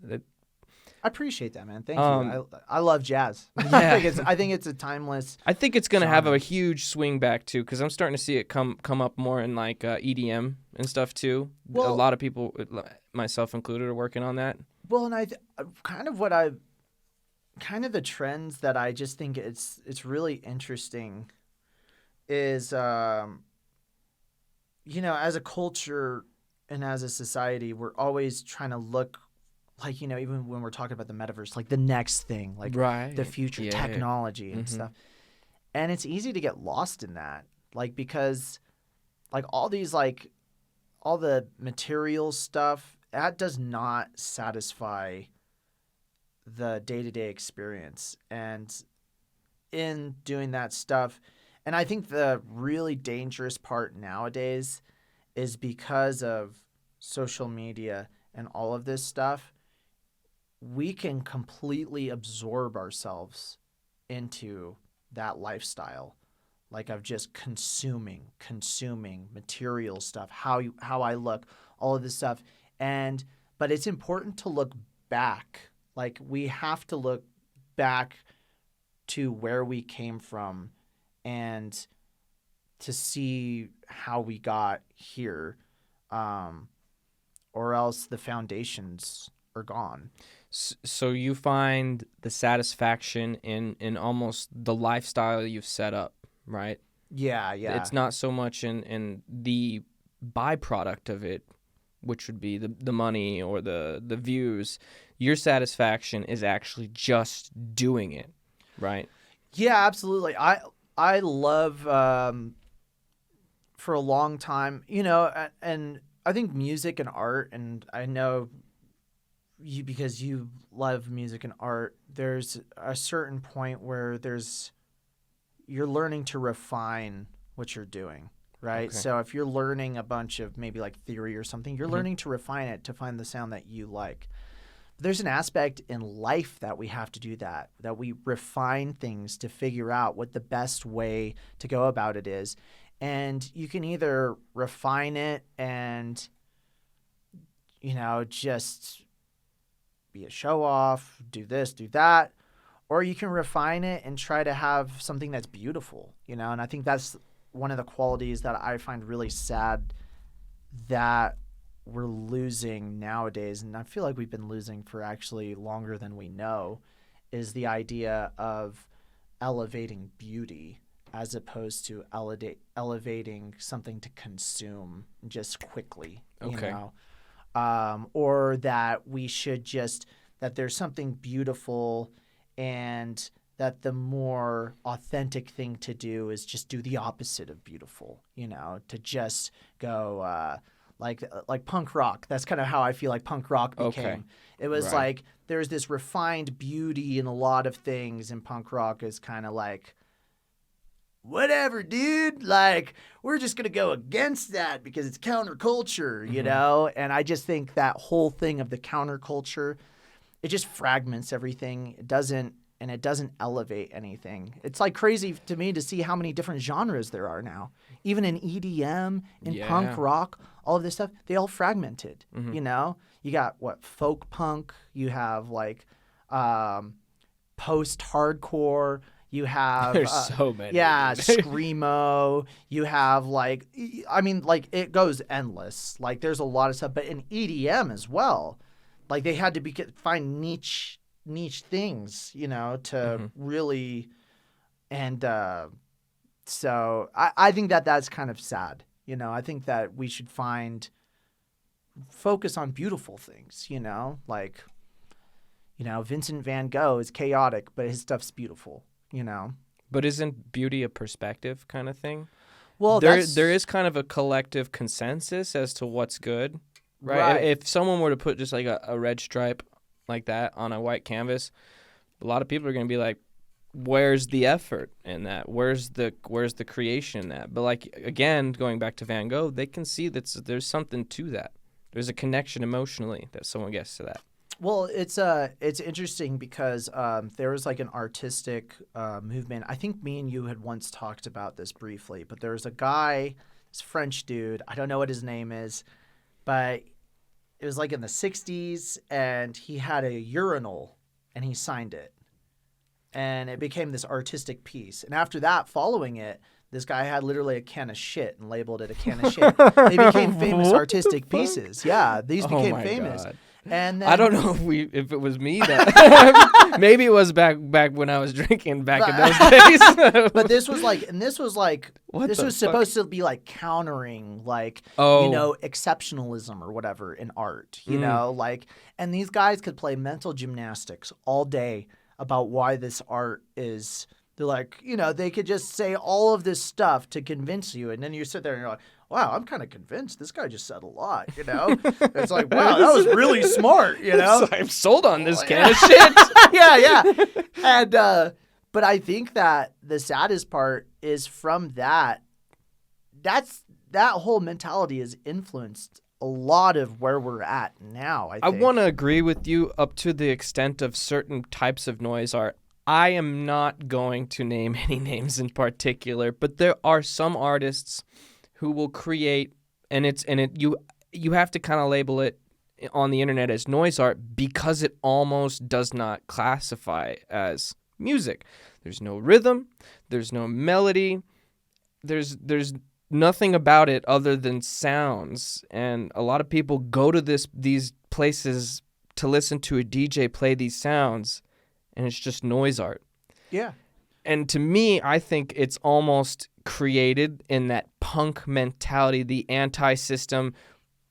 B: I appreciate that, man. Thank you. I love jazz.
A: Yeah.
B: I think it's a timeless.
A: I think it's going to have
B: genre.
A: a huge swing back too, because I'm starting to see it come up more in like EDM and stuff too.
B: Well,
A: a lot of people, myself included, are working on that.
B: Well, and kind of the trends that I just think it's really interesting is as a culture and as a society, we're always trying to look like, even when we're talking about the metaverse, like the next thing, like the future technology and stuff. And it's easy to get lost in that, like, because like all these, like all the material stuff, that does not satisfy the day-to-day experience. And in doing that stuff, and I think the really dangerous part nowadays is because of social media and all of this stuff, we can completely absorb ourselves into that lifestyle, like of just consuming material stuff, how I look, all of this stuff. But it's important to look back. Like, we have to look back to where we came from and to see how we got here, or else the foundations are gone.
A: So you find the satisfaction in almost the lifestyle you've set up, right?
B: Yeah.
A: It's not so much in the byproduct of it, which would be the money or the views. Your satisfaction is actually just doing it, right?
B: Yeah, absolutely. I love for a long time, and I think music and art, and I know because you love music and art, there's a certain point where you're learning to refine what you're doing, right?
A: Okay.
B: So if you're learning a bunch of maybe like theory or something, you're learning to refine it to find the sound that you like. There's an aspect in life that we have to do that we refine things to figure out what the best way to go about it is. And you can either refine it and, just be a show off, do this, do that, or you can refine it and try to have something that's beautiful, and I think that's one of the qualities that I find really sad that we're losing nowadays, and I feel like we've been losing for actually longer than we know, is the idea of elevating beauty as opposed to elevating something to consume just quickly,
A: Okay.
B: Or that we should that there's something beautiful and that the more authentic thing to do is just do the opposite of beautiful, to just go like punk rock. That's kind of how I feel like punk rock became.
A: Okay.
B: It was
A: Right.
B: like there's this refined beauty in a lot of things, and punk rock is kind of like, whatever, dude. Like, we're just going to go against that because it's counterculture, And I just think that whole thing of the counterculture, it just fragments everything. It doesn't elevate anything. It's like crazy to me to see how many different genres there are now. Even in EDM, in punk rock, all of this stuff, they all fragmented, You got folk punk, you have like post-hardcore, you have
A: There's so many.
B: screamo, you have it goes endless. Like, there's a lot of stuff, but in EDM as well, like they had to find niche things, to really, and so I think that's kind of sad. I think that we should focus on beautiful things, like, Vincent van Gogh is chaotic, but his stuff's beautiful,
A: But isn't beauty a perspective kind of thing?
B: Well,
A: there is kind of a collective consensus as to what's good, right? If someone were to put just like a red stripe like that on a white canvas, a lot of people are going to be like, where's the effort in that? Where's the creation in that? But like, again, going back to Van Gogh, they can see that there's something to that. there's a connection emotionally that someone gets to that.
B: Well, it's interesting because there was like an artistic movement. I think me and you had once talked about this briefly, but there was a guy, this French dude. I don't know what his name is, but it was like in the 60s, and he had a urinal, and he signed it. And it became this artistic piece. And after that, following it, this guy had literally a can of shit and labeled it a can of shit. They became famous artistic pieces. Yeah, these became famous.
A: God.
B: And then,
A: I don't know if it was me that maybe it was back when I was drinking back in those days.
B: But this was like
A: What
B: this
A: the
B: was
A: fuck?
B: supposed to be like countering like
A: Oh.
B: exceptionalism or whatever in art, like, and these guys could play mental gymnastics all day about why this art is. They're like, they could just say all of this stuff to convince you, and then you sit there and you're like, wow, I'm kind of convinced. This guy just said a lot, It's like, wow, that was really smart,
A: I'm sold on this can of shit.
B: yeah. And but I think that the saddest part is from that whole mentality has influenced a lot of where we're at now. I think.
A: want to agree with you up to the extent of certain types of noise art. I am not going to name any names in particular, but there are some artists who will create, and you have to kind of label it on the internet as noise art because it almost does not classify as music. There's no rhythm, there's no melody, there's nothing about it other than sounds, and a lot of people go to these places to listen to a DJ play these sounds, and it's just noise art.
B: Yeah.
A: And to me, I think it's almost created in that punk mentality, the anti-system.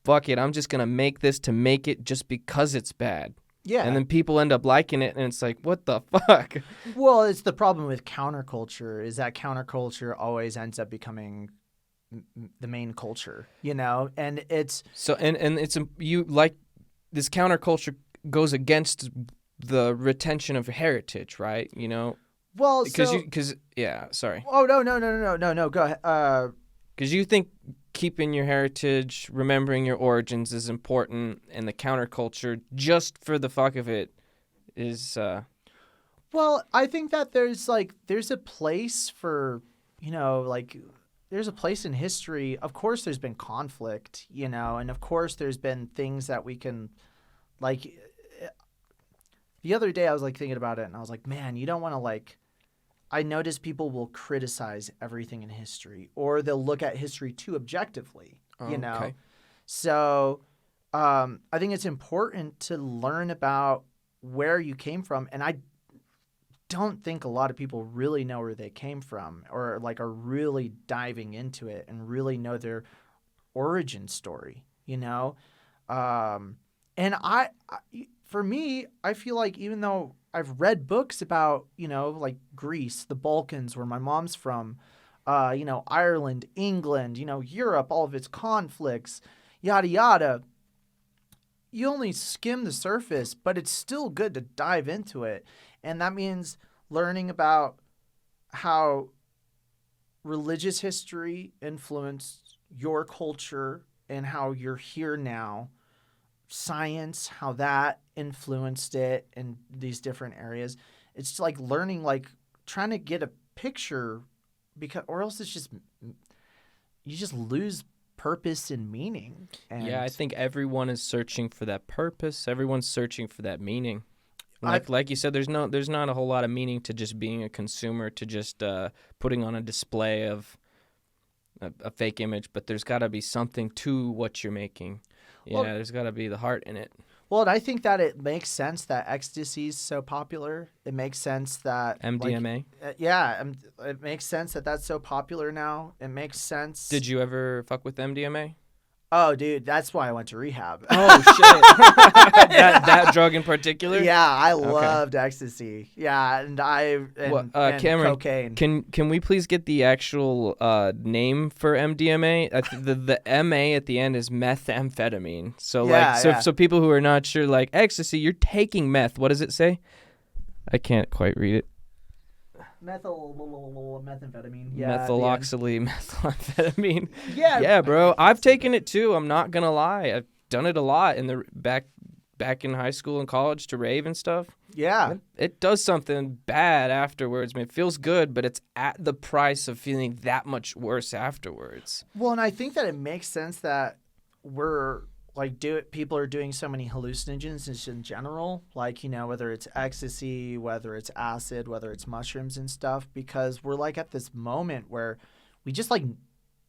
A: Fuck it, I'm just going to make this to make it just because it's bad.
B: Yeah.
A: And then people end up liking it, and it's like, what the fuck?
B: Well, it's the problem with counterculture is that counterculture always ends up becoming the main culture, and it's...
A: So, and it's, you like, this counterculture goes against the retention of heritage, right?
B: Well,
A: sorry.
B: Oh, no, go ahead.
A: Because you think keeping your heritage, remembering your origins is important, and the counterculture, just for the fuck of it, is...
B: Well, I think that there's a place for, there's a place in history. Of course, there's been conflict, and of course, there's been things that we can, like... The other day, I was, thinking about it, and I was like, man, you don't want to, I notice people will criticize everything in history, or they'll look at history too objectively,
A: Okay.
B: So I think it's important to learn about where you came from, and I don't think a lot of people really know where they came from, or, are really diving into it and really know their origin story, And for me, I feel like even though I've read books about, Greece, the Balkans, where my mom's from, Ireland, England, Europe, all of its conflicts, yada, yada, you only skim the surface, but it's still good to dive into it. And that means learning about how religious history influenced your culture and how you're here now. Science, how that influenced it in these different areas. It's like learning, trying to get a picture, or else it's just, you just lose purpose and meaning. And
A: yeah, I think everyone is searching for that purpose. Everyone's searching for that meaning. Like you said, there's not a whole lot of meaning to just being a consumer, to just putting on a display of a fake image, but there's got to be something to what you're making. Yeah,
B: Well,
A: there's got to be the heart in it.
B: Well, and I think that it makes sense that ecstasy is so popular. It makes sense that
A: MDMA?
B: It makes sense that that's so popular now. It makes sense.
A: Did you ever fuck with MDMA?
B: Oh, dude, that's why I went to rehab.
A: Oh, shit. that drug in particular?
B: Yeah, I loved ecstasy. Yeah, and
A: Cameron,
B: cocaine.
A: Can we please get the actual name for MDMA? The MA at the end is methamphetamine. So so people who are not sure, ecstasy, you're taking meth. What does it say? I can't quite read it.
B: Methamphetamine. Yeah.
A: Methyloxylene, methamphetamine.
B: Yeah.
A: Yeah, bro. I've taken it too. I'm not gonna lie. done it a lot in the back in high school and college to rave and stuff.
B: Yeah.
A: It does something bad afterwards. I mean, it feels good, but it's at the price of feeling that much worse afterwards.
B: Well, and I think that it makes sense that we're like people are doing so many hallucinogens just in general, like, you know, whether it's ecstasy, whether it's acid, whether it's mushrooms and stuff, because we're like at this moment where we just like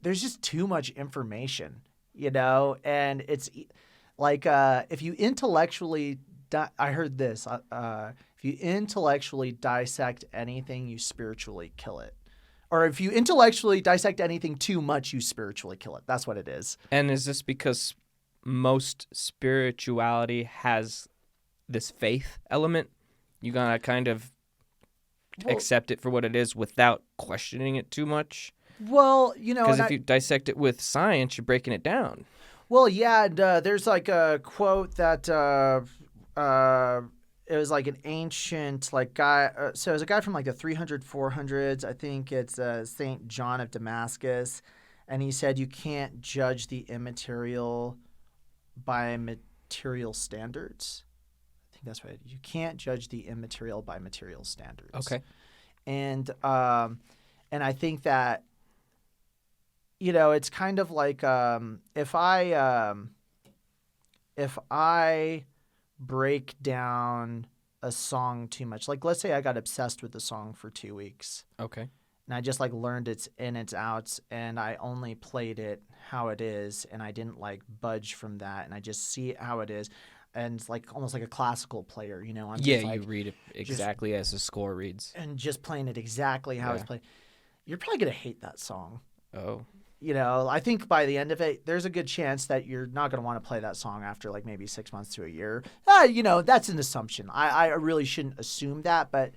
B: there's just too much information, you know, and it's like if you intellectually I heard this if you intellectually dissect anything, you spiritually kill it. Or if you intellectually dissect anything too much, you spiritually kill it. That's what it is.
A: And is this because most spirituality has this faith element? You gotta kind of accept it for what it is without questioning it too much?
B: Well, you know,
A: because if you dissect it with science, you're breaking it down.
B: Well, yeah, and, there's like a quote that it was like an ancient like guy. So it was a guy from like the 400s. I think it's Saint John of Damascus, and he said you can't judge the immaterial by material standards. I think that's right. You can't judge the immaterial by material standards.
A: Okay.
B: And I think that, you know, it's kind of like if I break down a song too much, like let's say I got obsessed with the song for 2 weeks.
A: Okay.
B: And I just like learned its in, its outs, and I only played it how it is, and I didn't like budge from that, and I just see it how it is, and it's like almost like a classical player, you know. I'm
A: Yeah,
B: just, like,
A: you read it exactly as the score reads,
B: and just playing it exactly how it's played. You're probably gonna hate that song.
A: Oh.
B: You know, I think by the end of it, there's a good chance that you're not going to want to play that song after like maybe 6 months to a year. You know, that's an assumption. I really shouldn't assume that, but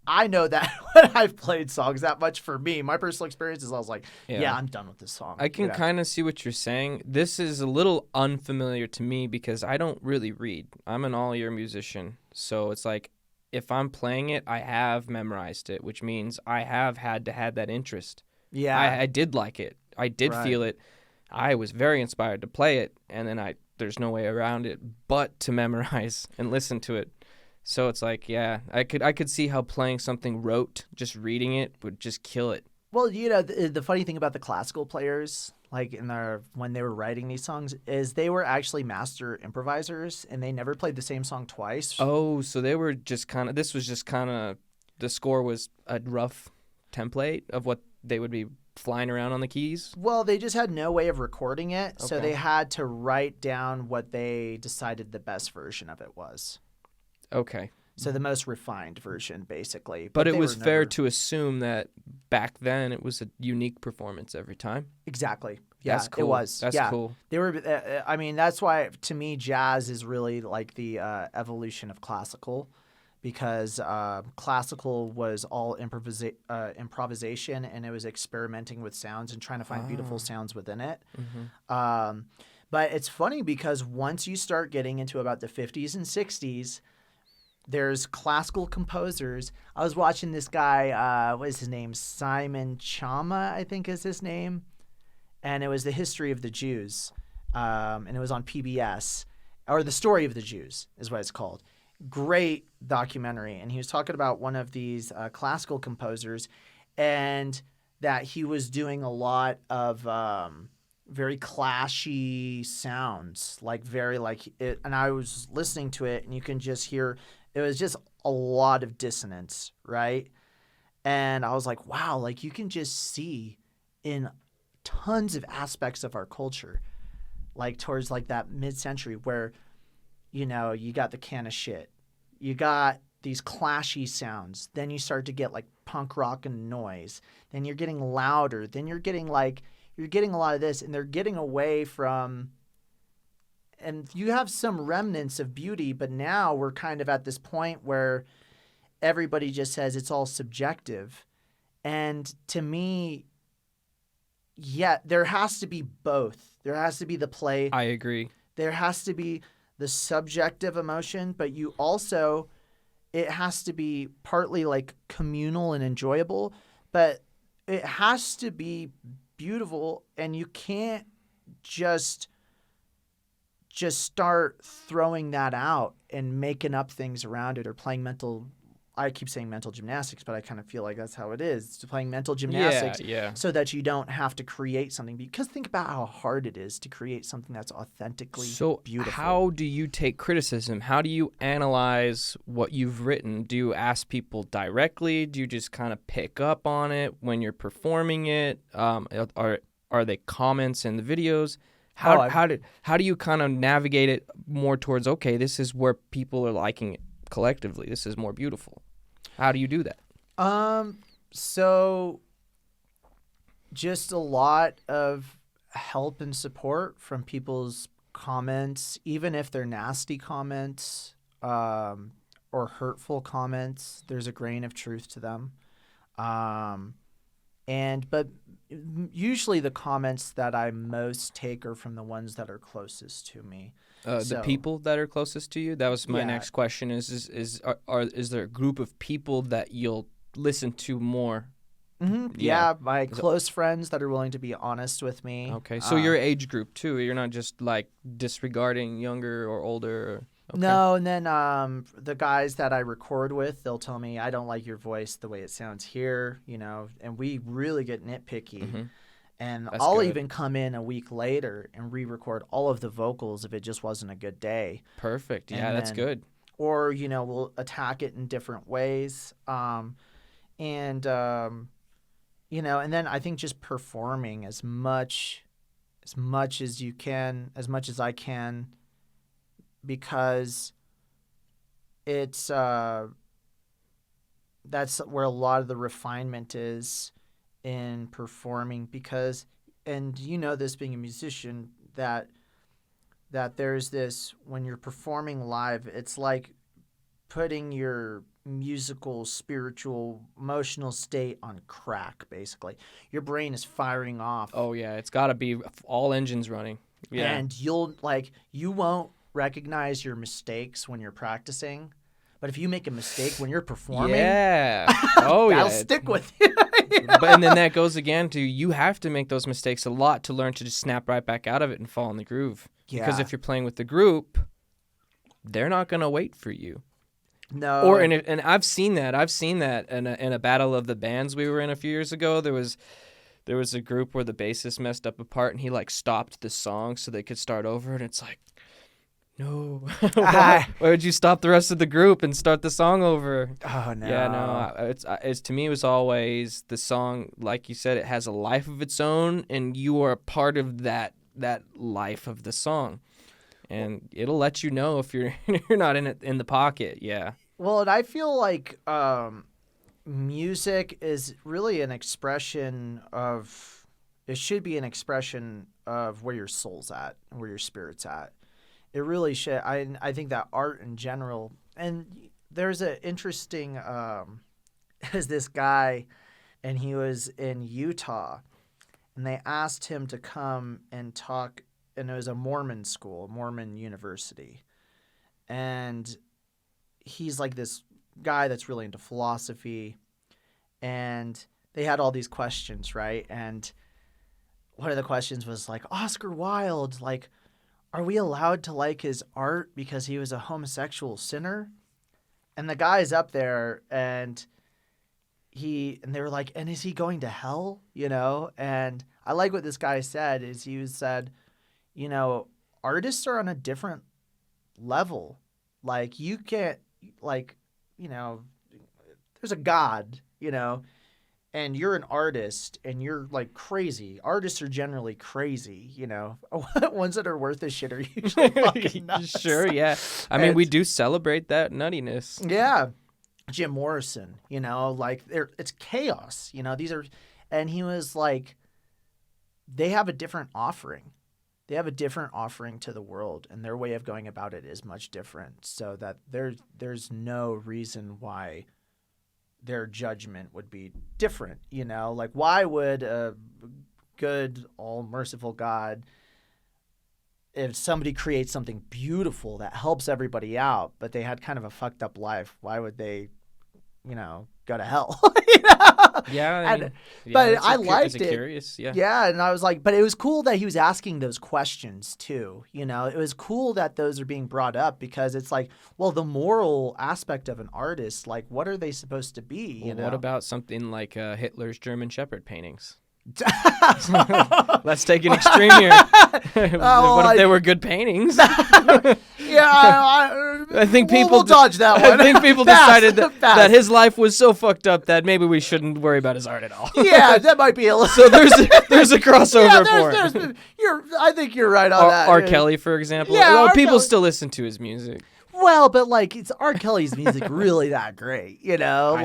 B: I know that when I've played songs that much, for me, my personal experience is I was like, yeah I'm done with this song.
A: I can kind of see what you're saying. This is a little unfamiliar to me because I don't really read. I'm an all-ear musician. So it's like if I'm playing it, I have memorized it, which means I have had to have that interest.
B: Yeah.
A: I did like it. I did feel it. I was very inspired to play it, and then there's no way around it but to memorize and listen to it. So it's like, yeah, I could see how playing something rote, just reading it, would just kill it.
B: Well, you know, the funny thing about the classical players, like when they were writing these songs, is they were actually master improvisers, and they never played the same song twice.
A: Oh, so they were just kind of, the score was a rough template of what they would be flying around on the keys?
B: Well, they just had no way of recording it, so they had to write down what they decided the best version of it was.
A: Okay.
B: So the most refined version, basically.
A: But it was fair to assume that back then it was a unique performance every time.
B: Exactly. Yeah,
A: that's cool.
B: It was.
A: That's cool.
B: They were. I mean, that's why to me, jazz is really like the evolution of classical, because classical was all improvisation, and it was experimenting with sounds and trying to find beautiful sounds within it. Mm-hmm. But it's funny because once you start getting into about the 50s and 60s, there's classical composers. I was watching this guy, what is his name? Simon Chama, I think is his name. And it was the history of the Jews. And it was on PBS, or the story of the Jews is what it's called. Great documentary. And he was talking about one of these classical composers, and that he was doing a lot of very clashy sounds, like very like it. And I was listening to it, and you can just hear it was just a lot of dissonance, right? And I was like, wow, like you can just see in tons of aspects of our culture, like towards like that mid-century where, you know, you got the can of shit. You got these clashy sounds. Then you start to get like punk rock and noise. Then you're getting louder. Then you're getting a lot of this, and they're getting away from, and you have some remnants of beauty, but now we're kind of at this point where everybody just says it's all subjective. And to me, yeah, there has to be both. There has to be the play.
A: I agree.
B: There has to be the subjective emotion, but it has to be partly like communal and enjoyable, but it has to be beautiful, and you can't just just start throwing that out and making up things around it, or playing mental. I keep saying mental gymnastics, but I kind of feel like that's how it is. It's playing mental gymnastics so that you don't have to create something. Because think about how hard it is to create something that's authentically beautiful.
A: How do you take criticism? How do you analyze what you've written? Do you ask people directly? Do you just kind of pick up on it when you're performing it? Are they comments in the videos? How do you kind of navigate it more towards, okay, this is where people are liking it collectively, this is more beautiful? How do you do that?
B: So just a lot of help and support from people's comments, even if they're nasty comments or hurtful comments. There's a grain of truth to them. But usually the comments that I most take are from the ones that are closest to me.
A: The people that are closest to you. That was my next question. Is there a group of people that you'll listen to more?
B: Mm-hmm. Yeah, my close friends that are willing to be honest with me.
A: Okay, so your age group too. You're not just like disregarding younger or older. Okay.
B: No, and then the guys that I record with, they'll tell me, I don't like your voice the way it sounds here, and we really get nitpicky. Mm-hmm. And I'll even come in a week later and re-record all of the vocals if it just wasn't a good day.
A: Perfect. Yeah, that's good.
B: Or, we'll attack it in different ways. And then I think just performing as much as you can, as much as I can, because it's that's where a lot of the refinement is in performing. Because, and this being a musician, that there's this, when you're performing live, it's like putting your musical, spiritual, emotional state on crack, basically. Your brain is firing off.
A: Oh yeah, it's got to be all engines running. Yeah.
B: And you won't recognize your mistakes when you're practicing, but if you make a mistake when you're performing, that'll stick with you.
A: And then that goes again to, you have to make those mistakes a lot to learn to just snap right back out of it and fall in the groove. Yeah. Because if you're playing with the group, they're not going to wait for you.
B: No.
A: And I've seen that. in a battle of the bands we were in a few years ago. There was a group where the bassist messed up a part and he stopped the song so they could start over, and it's like, no. Why would you stop the rest of the group and start the song over?
B: Oh no.
A: Yeah, no. It's to me, it was always the song, like you said, it has a life of its own, and you are a part of that life of the song, and it'll let you know if you're not in the pocket. Yeah.
B: Well, and I feel like music is really an expression of. It should be an expression of where your soul's at and where your spirit's at. It really should. I think that art in general, and there's an interesting, there's this guy, and he was in Utah, and they asked him to come and talk, and it was a Mormon school, Mormon university, and he's like this guy that's really into philosophy, and they had all these questions, right? And one of the questions was like, Oscar Wilde, like, are we allowed to like his art because he was a homosexual sinner? And the guy's up there, and they were like, and is he going to hell? And I like what this guy said, is he said, artists are on a different level. Like, you can't, there's a God, and you're an artist, and you're like crazy. Artists are generally crazy, Ones that are worth a shit are usually fucking nuts.
A: Sure, yeah. I mean, we do celebrate that nuttiness.
B: Yeah. Jim Morrison, it's chaos. These are, and he was like, they have a different offering. They have a different offering to the world, and their way of going about it is much different. So that there's no reason why their judgment would be different, Like, why would a good, all-merciful God, if somebody creates something beautiful that helps everybody out, but they had kind of a fucked up life, why would they, go to hell?
A: Yeah, I
B: And,
A: mean, yeah,
B: but
A: it's
B: I
A: it's
B: liked it.
A: curious, yeah.
B: Yeah, and I was like, but it was cool that he was asking those questions too. You know, it was cool that those are being brought up because it's like, well, the moral aspect of an artist, like, what are they supposed to be? You
A: Well, what
B: know,
A: about something like Hitler's German Shepherd paintings? Let's take an extreme here. What if they were good paintings?
B: Yeah,
A: I think people
B: we'll dodge that one.
A: I think people decided that his life was so fucked up that maybe we shouldn't worry about his art at all.
B: Yeah, that might be a little.
A: So there's a crossover for it.
B: I think you're right on that.
A: R. Kelly, for example.
B: Yeah,
A: Well,
B: R.
A: people
B: Kelly.
A: still listen to his music.
B: Well, but like, it's R. Kelly's music really that great? You know,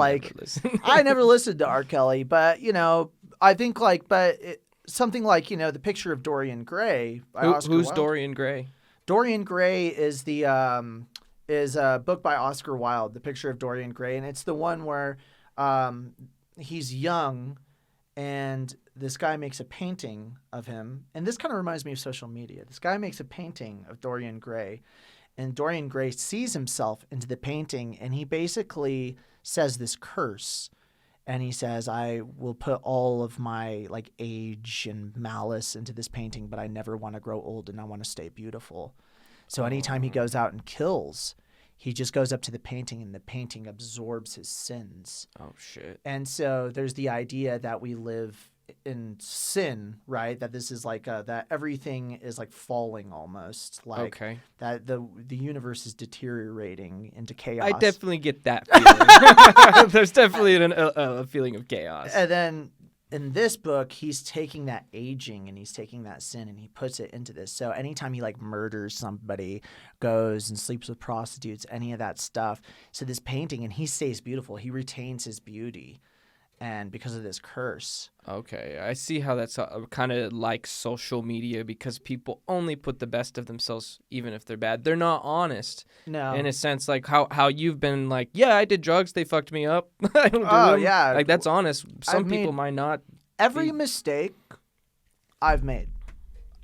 B: I never listened to R. Kelly, but you know, I think like, something like, you know, The Picture of Dorian Gray by Oscar
A: Who's
B: Wilde.
A: Dorian Gray?
B: Dorian Gray is is a book by Oscar Wilde, The Picture of Dorian Gray, and it's the one where he's young, and this guy makes a painting of him, and this kind of reminds me of social media. This guy makes a painting of Dorian Gray, and Dorian Gray sees himself into the painting, and he basically says this curse. And he says, I will put all of my like age and malice into this painting, but I never want to grow old and I want to stay beautiful. So anytime he goes out and kills, he just goes up to the painting and the painting absorbs his sins.
A: Oh, shit.
B: And so there's the idea that we live in sin, right? That this is like that everything is like falling almost, like that the universe is deteriorating into chaos.
A: I definitely get that feeling. There's definitely a feeling of chaos.
B: And then in this book, he's taking that aging and he's taking that sin and he puts it into this. So anytime he like murders somebody, goes and sleeps with prostitutes, any of that stuff. So this painting, and he stays beautiful. He retains his beauty. And because of this curse.
A: Okay, I see how that's kind of like social media, because people only put the best of themselves, even if they're bad. They're not honest.
B: No.
A: In a sense, like how you've been like, yeah, I did drugs, they fucked me up. I don't do them.
B: Yeah.
A: Like, that's honest. Some people might not.
B: Every mistake I've made,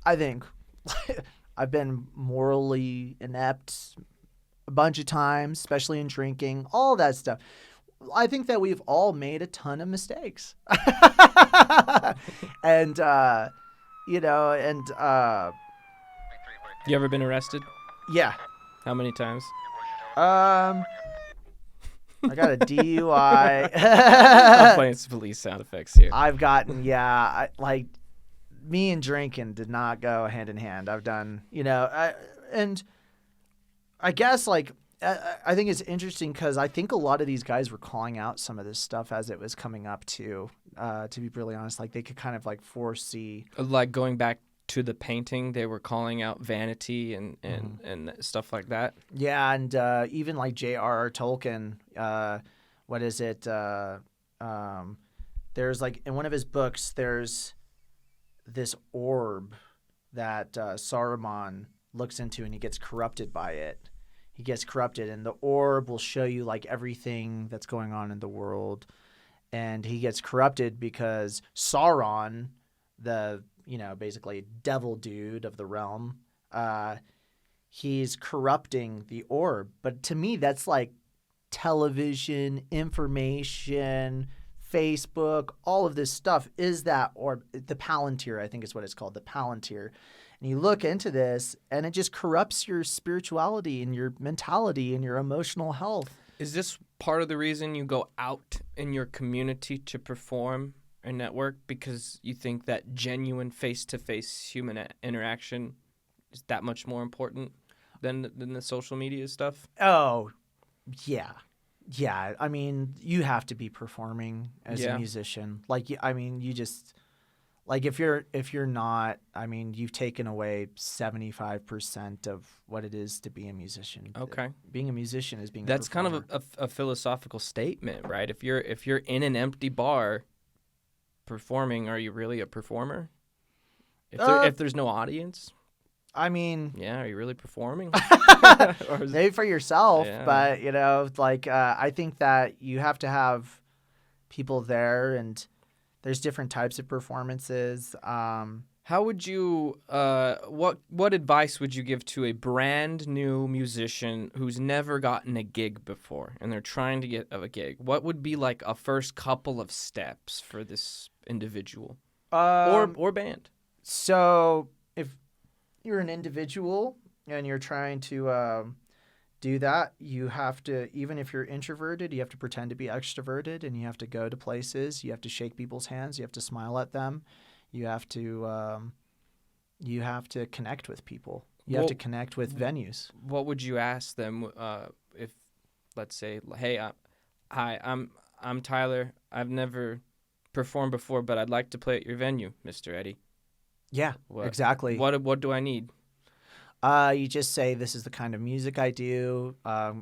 B: I think. I've been morally inept a bunch of times, especially in drinking, all that stuff. I think that we've all made a ton of mistakes. And, you know,
A: You ever been arrested?
B: Yeah.
A: How many times?
B: I got a DUI.
A: I'm playing some police sound effects here.
B: I've gotten, like, me and drinking did not go hand in hand. I've done, you know, and I guess, like, I think it's interesting because I think a lot of these guys were calling out some of this stuff as it was coming up too. To be really honest, like they could kind of like foresee.
A: Like going back to the painting, they were calling out vanity and stuff like that.
B: Yeah, and even like J.R.R. Tolkien, what is it? There's like in one of his books, there's this orb that Saruman looks into, and he gets corrupted by it. He gets corrupted, and the orb will show you like everything that's going on in the world. And he gets corrupted because Sauron, the, you know, basically devil dude of the realm, he's corrupting the orb. But to me, that's like television, information, Facebook, all of this stuff is that orb. The Palantir, I think is what it's called, the Palantir. And you look into this, and it just corrupts your spirituality and your mentality and your emotional health.
A: Is this part of the reason you go out in your community to perform and network? Because you think that genuine face-to-face human interaction is that much more important than the social media stuff?
B: Oh, yeah. Yeah. I mean, you have to be performing as a musician. Like, I mean, you just... Like if you're not, I mean, you've taken away 75% of what it is to be a musician.
A: Okay.
B: Being a musician is being
A: That's
B: a performer.
A: kind of a philosophical statement, right? If you're in an empty bar performing, are you really a performer? If there's no audience?
B: I mean,
A: yeah, are you really performing?
B: Maybe for yourself,
A: yeah.
B: But you know, like I think that you have to have people there, and there's different types of performances.
A: How would you what advice would you give to a brand new musician who's never gotten a gig before and they're trying to get a gig? What would be like a first couple of steps for this individual or band?
B: So if you're an individual and you're trying to do that, you have to, even if you're introverted, you have to pretend to be extroverted, and you have to go to places. You have to shake people's hands. You have to smile at them. You have to connect with people. You have to connect with venues.
A: What would you ask them if, let's say, hey, hi, I'm Tyler. I've never performed before, but I'd like to play at your venue, Mr. Eddie.
B: Yeah, exactly.
A: What do I need?
B: You just say, this is the kind of music I do.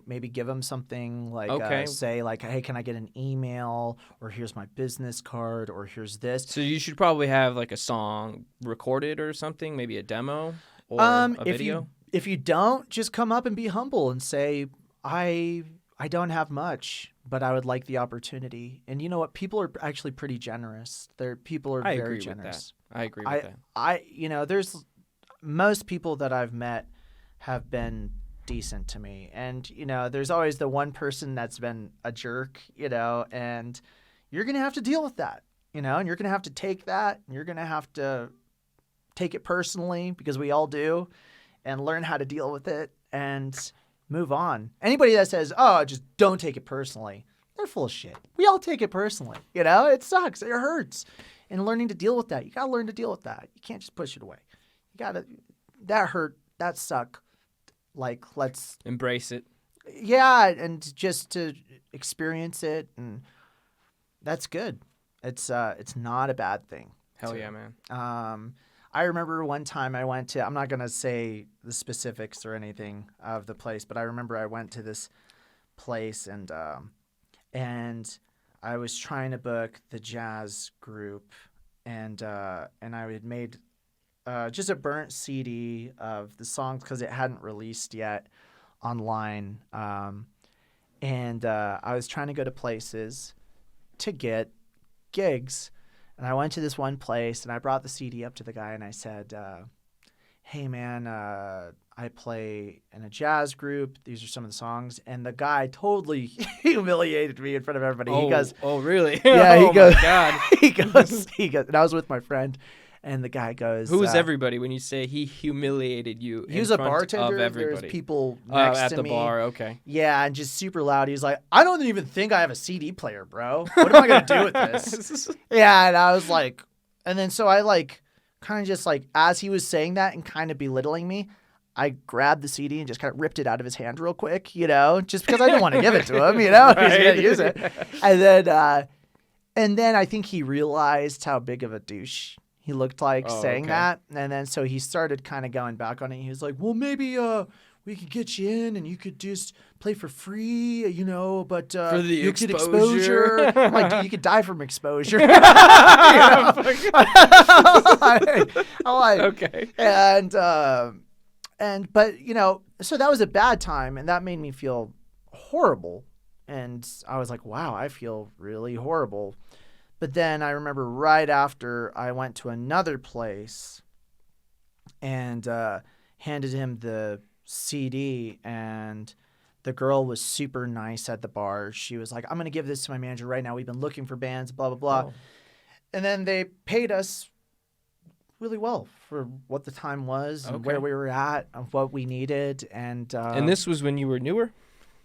B: Maybe give them something like, say like, hey, can I get an email? Or here's my business card, or here's this.
A: So you should probably have like a song recorded or something, maybe a demo or a video.
B: If you don't, just come up and be humble and say, I don't have much, but I would like the opportunity. And you know what? People are actually pretty generous. People are very generous.
A: I agree with that.
B: There's most people that I've met have been decent to me. And, there's always the one person that's been a jerk, and you're going to have to deal with that, and you're going to have to take that, and you're going to have to take it personally, because we all do, and learn how to deal with it and move on. Anybody that says, oh, just don't take it personally, they're full of shit. We all take it personally. It sucks. It hurts. And learning to deal with that, you got to learn to deal with that. You can't just push it away. That hurt, that suck. Like, let's
A: embrace it.
B: Yeah, and just to experience it, and that's good. It's not a bad thing.
A: Hell yeah, man.
B: I remember one time I went to, I'm not gonna say the specifics or anything of the place, but I remember I went to this place and I was trying to book the jazz group, and I had made just a burnt CD of the songs because it hadn't released yet online. And I was trying to go to places to get gigs. And I went to this one place, and I brought the CD up to the guy, and I said, hey, man, I play in a jazz group. These are some of the songs. And the guy totally humiliated me in front of everybody. He goes,
A: oh, really?
B: Yeah,
A: oh, my God.
B: he goes, and I was with my friend. And the guy goes,
A: who is everybody when you say he humiliated you?
B: He was a bartender.
A: Of everybody.
B: There's people next
A: at
B: to
A: the
B: me.
A: Bar, okay.
B: Yeah, and just super loud. He was like, I don't even think I have a CD player, bro. What am I going to do with this? Yeah, and I was like, and then so I kind of just as he was saying that and kind of belittling me, I grabbed the CD and just kind of ripped it out of his hand real quick, just because I didn't want to give it to him,
A: Right.
B: He's going to use it. And then I think he realized how big of a douche he looked like saying that. And then so he started kind of going back on it. He was like, well, maybe we could get you in and you could just play for free, but
A: for the
B: you get exposure. Like, dude, you could die from exposure.
A: I'm
B: like,
A: okay.
B: But so that was a bad time, and that made me feel horrible. And I was like, wow, I feel really horrible. But then I remember right after I went to another place and handed him the CD, and the girl was super nice at the bar. She was like, I'm going to give this to my manager right now. We've been looking for bands, blah, blah, blah. Oh. And then they paid us really well for what the time was and where we were at and what we needed. And
A: this was when you were newer?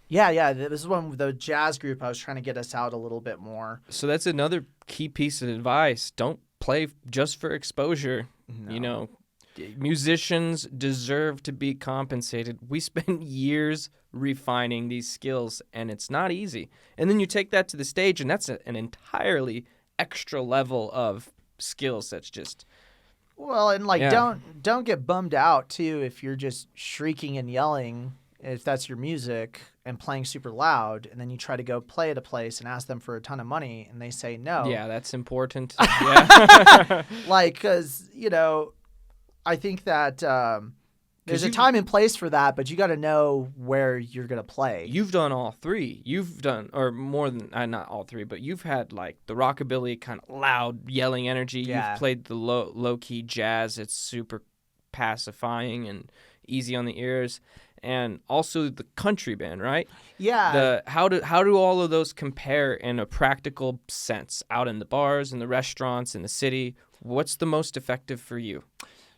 B: Yeah. This is when the jazz group, I was trying to get us out a little bit more.
A: So that's another key piece of advice. Don't play just for exposure.
B: No.
A: Musicians deserve to be compensated. We spend years refining these skills, and it's not easy. And then you take that to the stage, and that's an entirely extra level of skills that's just...
B: Well, and don't get bummed out, too, if you're just shrieking and yelling, if that's your music, and playing super loud, and then you try to go play at a place and ask them for a ton of money, and they say no.
A: Yeah, that's important. Yeah.
B: Because, I think that There's a time and place for that, but you got to know where you're going to play.
A: You've done all three. You've done, or more than, not all three, but you've had like the rockabilly kind of loud yelling energy.
B: Yeah.
A: You've played the low-key jazz. It's super pacifying and easy on the ears. And also the country band, right?
B: Yeah.
A: How do all of those compare in a practical sense out in the bars, in the restaurants, in the city? What's the most effective for you?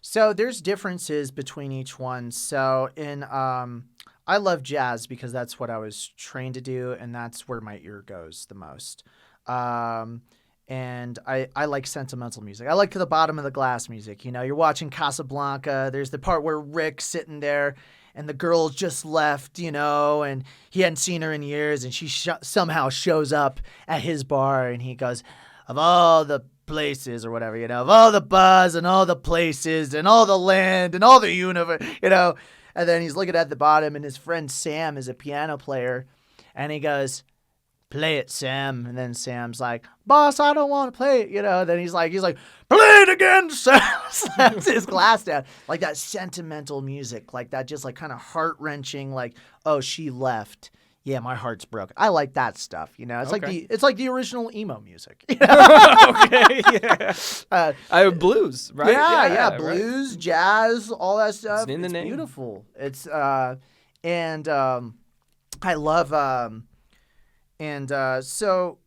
B: So there's differences between each one. So I love jazz because that's what I was trained to do, and that's where my ear goes the most. And I like sentimental music. I like the bottom of the glass music. You know, you're watching Casablanca. There's the part where Rick's sitting there and the girl just left, you know, and he hadn't seen her in years, and she somehow shows up at his bar, and he goes, of all the places or whatever, you know, of all the buzz and all the places and all the land and all the universe, you know. And then he's looking at the bottom, and his friend Sam is a piano player, and he goes, play it, Sam. And then Sam's like, boss, I don't want to play it, you know. Then he's like, play it again, Sam. Slaps his glass down. Like that sentimental music, like that just like kind of heart-wrenching, like, oh, she left. Yeah, my heart's broken. I like that stuff, you know. It's like the original emo music. You know?
A: Okay, yeah. Blues, right?
B: Yeah, blues, right? Jazz, all that stuff.
A: It's in the name.
B: Beautiful. It's and I love so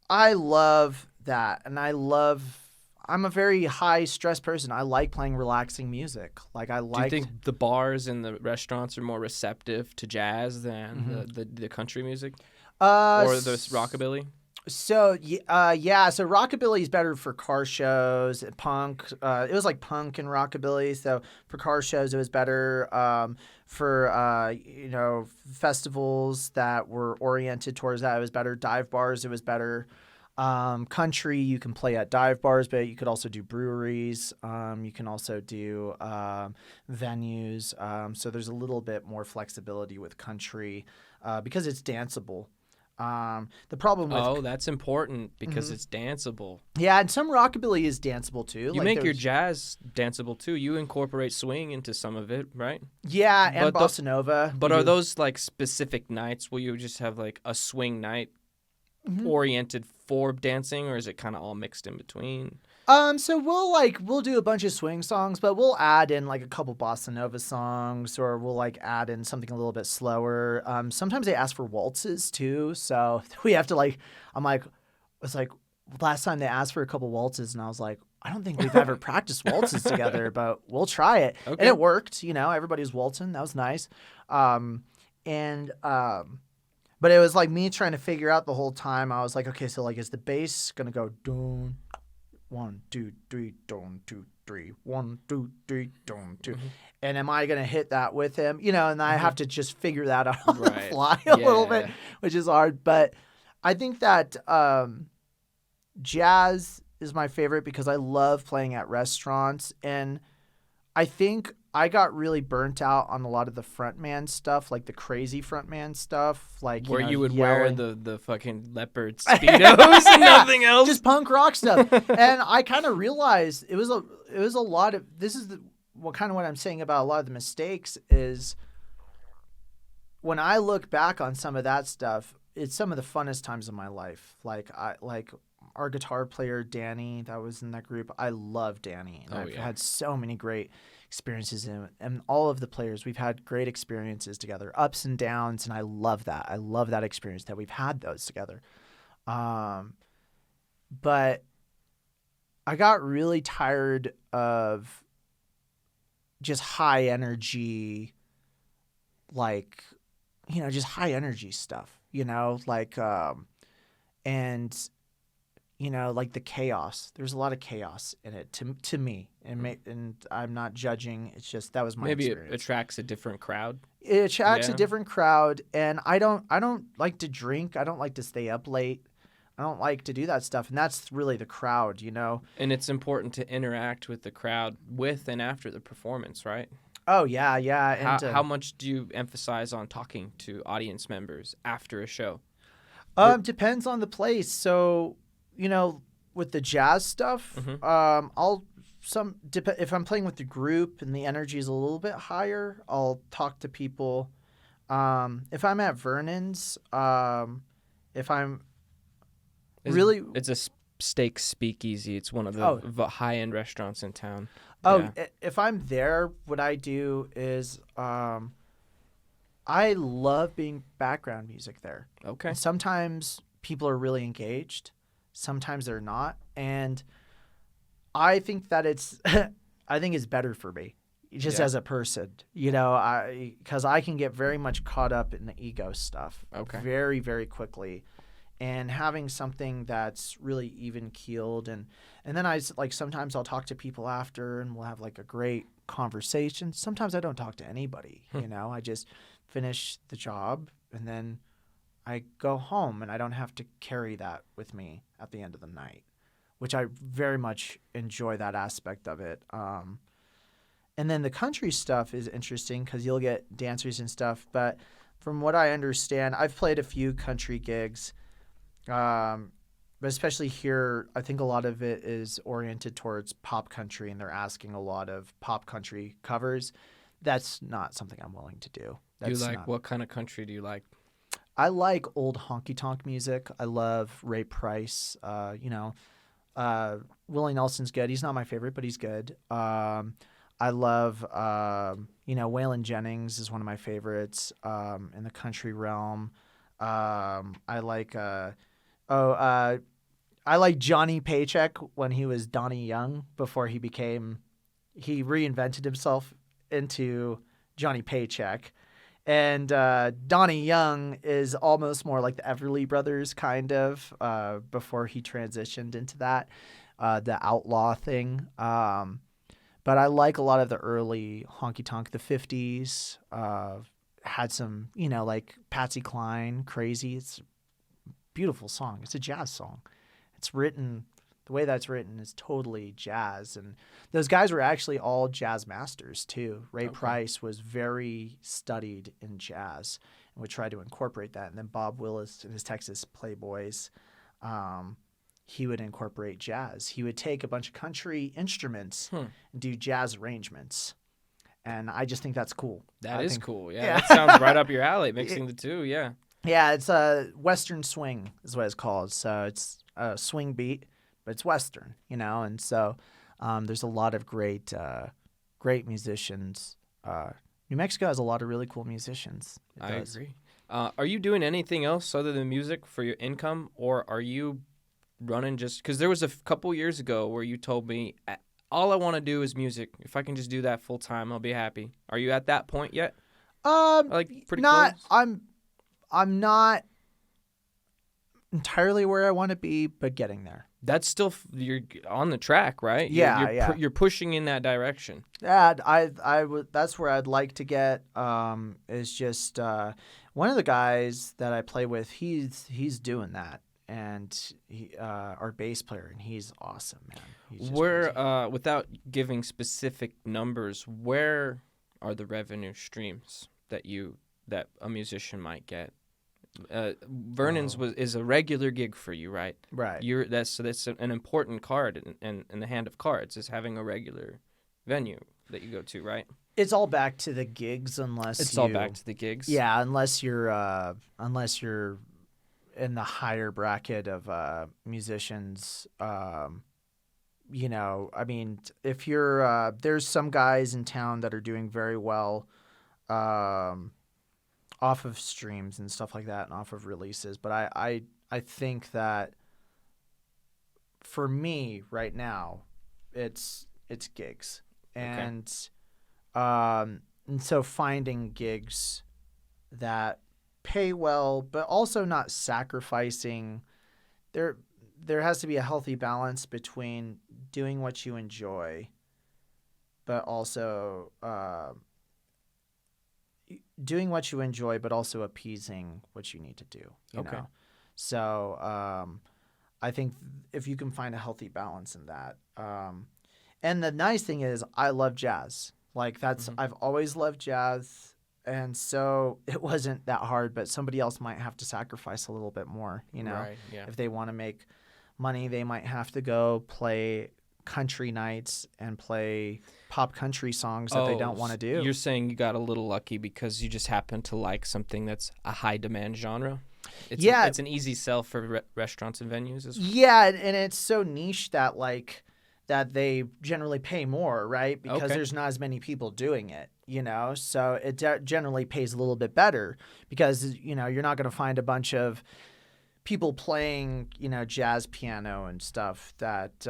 B: I love that, and I'm a very high stress person. I like playing relaxing music. Like do
A: you think the bars and the restaurants are more receptive to jazz than the country music or the rockabilly?
B: So yeah, so rockabilly is better for car shows. Punk, it was like punk and rockabilly. So for car shows, it was better. For you know, festivals that were oriented towards that, it was better. Dive bars, it was better. Country, you can play at dive bars, but you could also do breweries. You can also do venues. So there's a little bit more flexibility with country because it's danceable. The problem with
A: that's important because it's danceable.
B: Yeah, and some rockabilly is danceable too.
A: You make your jazz danceable too. You incorporate swing into some of it, right?
B: Yeah, and bossa nova.
A: But are those like specific nights where you just have like a swing night oriented for dancing, or is it kind of all mixed in between?
B: So we'll do a bunch of swing songs, but we'll add in like a couple bossa nova songs, or we'll like add in something a little bit slower. Sometimes they ask for waltzes too, so we have to it's like last time they asked for a couple waltzes, and I was like, I don't think we've ever practiced waltzes together, but we'll try it. Okay. And it worked, you know, everybody was waltzing. That was nice. But it was like me trying to figure out the whole time. I was like, okay, so like, is the bass going to go doon, 1, 2, 3, doon, 2, 3, 1, 2, 3, doon, 2. And am I going to hit that with him? You know, and I have to just figure that out on the fly a little bit, which is hard. But I think that jazz is my favorite because I love playing at restaurants. And I think I got really burnt out on a lot of the frontman stuff, like the crazy frontman stuff, like
A: where you would wear the fucking leopard speedos and nothing else,
B: just punk rock stuff. And I kind of realized it was a lot of this is what I'm saying about a lot of the mistakes is when I look back on some of that stuff, it's some of the funnest times of my life. Like our guitar player Danny, that was in that group. I love Danny, and I've had so many great experiences and all of the players, we've had great experiences together, ups and downs, and I love that. I love that experience that we've had those together. But I got really tired of just high energy, like, you know, just high energy stuff, you know, like, and you know, like the chaos. There's a lot of chaos in it to me, and I'm not judging. It's just that was my experience.
A: Maybe it attracts a different crowd.
B: It attracts a different crowd, and I don't like to drink. I don't like to stay up late. I don't like to do that stuff, and that's really the crowd, you know.
A: And it's important to interact with the crowd with and after the performance, right?
B: Oh yeah, yeah. And
A: how much do you emphasize on talking to audience members after a show?
B: Depends on the place. So, you know, with the jazz stuff, I'll if I'm playing with the group and the energy is a little bit higher, I'll talk to people. If I'm at Vernon's, if I'm really
A: it's a steak speakeasy. It's one of the
B: oh
A: high end restaurants in town.
B: oh
A: Yeah.
B: if I'm there, what I do is I love being background music there.
A: Okay.
B: And sometimes people are really engaged, sometimes they're not, and I think that I think it's better for me, just
A: Yeah.
B: as a person, because I can get very much caught up in the ego stuff,
A: Okay.
B: very very quickly, and having something that's really even keeled, and then like sometimes I'll talk to people after, and we'll have like a great conversation. Sometimes I don't talk to anybody, I just finish the job and then I go home, and I don't have to carry that with me at the end of the night, which I very much enjoy that aspect of it. And then the country stuff is interesting because you'll get dancers and stuff. But from what I understand, I've played a few country gigs, but especially here, I think a lot of it is oriented towards pop country, and they're asking a lot of pop country covers. That's not something I'm willing to do.
A: What kind of country do you like?
B: I like old honky tonk music. I love Ray Price. Willie Nelson's good. He's not my favorite, but he's good. I love, Waylon Jennings is one of my favorites in the country realm. I like, I like Johnny Paycheck when he was Donnie Young before he reinvented himself into Johnny Paycheck. And Donnie Young is almost more like the Everly Brothers, kind of, before he transitioned into that, the outlaw thing. But I like a lot of the early honky tonk, the 50s. Had some, like Patsy Cline, Crazy. It's a beautiful song. It's a jazz song. It's written, the way that's written is totally jazz. And those guys were actually all jazz masters too. Ray Price was very studied in jazz and would try to incorporate that. And then Bob Willis and his Texas Playboys, he would incorporate jazz. He would take a bunch of country instruments and do jazz arrangements. And I just think that's cool.
A: That is cool. Yeah, that sounds right up your alley, mixing the two. Yeah.
B: Yeah, it's a Western swing is what it's called. So it's a swing beat, but it's Western, and so there's a lot of great musicians. New Mexico has a lot of really cool musicians.
A: I agree. Are you doing anything else other than music for your income, or are you running just because there was a couple years ago where you told me all I want to do is music. If I can just do that full time, I'll be happy. Are you at that point yet? Pretty
B: not.
A: close?
B: I'm not entirely where I want to be, but getting there.
A: That's still you're on the track, right? You're pushing in that direction.
B: Yeah, that's where I'd like to get. Is just one of the guys that I play with. He's doing that, and our bass player, and he's awesome, man.
A: Where, without giving specific numbers, where are the revenue streams that a musician might get? Vernon's is a regular gig for you, right?
B: Right.
A: That's an important card in the hand of cards is having a regular venue that you go to, right?
B: It's all back to the gigs, unless
A: all back to the gigs.
B: Yeah, unless you're in the higher bracket of musicians. I mean, if you're there's some guys in town that are doing very well. Off of streams and stuff like that and off of releases. But I think that for me right now, it's gigs. And so finding gigs that pay well, but also not sacrificing. There has to be a healthy balance between doing what you enjoy, but also doing what you enjoy, but also appeasing what you need to do. You know? So I think if you can find a healthy balance in that. And the nice thing is I love jazz. Like I've always loved jazz. And so it wasn't that hard, but somebody else might have to sacrifice a little bit more,
A: Right, yeah.
B: If they want to make money, they might have to go play country nights and play pop country songs that they don't want to do.
A: You're saying you got a little lucky because you just happen to like something that's a high demand genre? It's an easy sell for restaurants and venues as well.
B: Yeah, and it's so niche that that they generally pay more, right? Because there's not as many people doing it, So it generally pays a little bit better because, you're not going to find a bunch of people playing, jazz piano and stuff that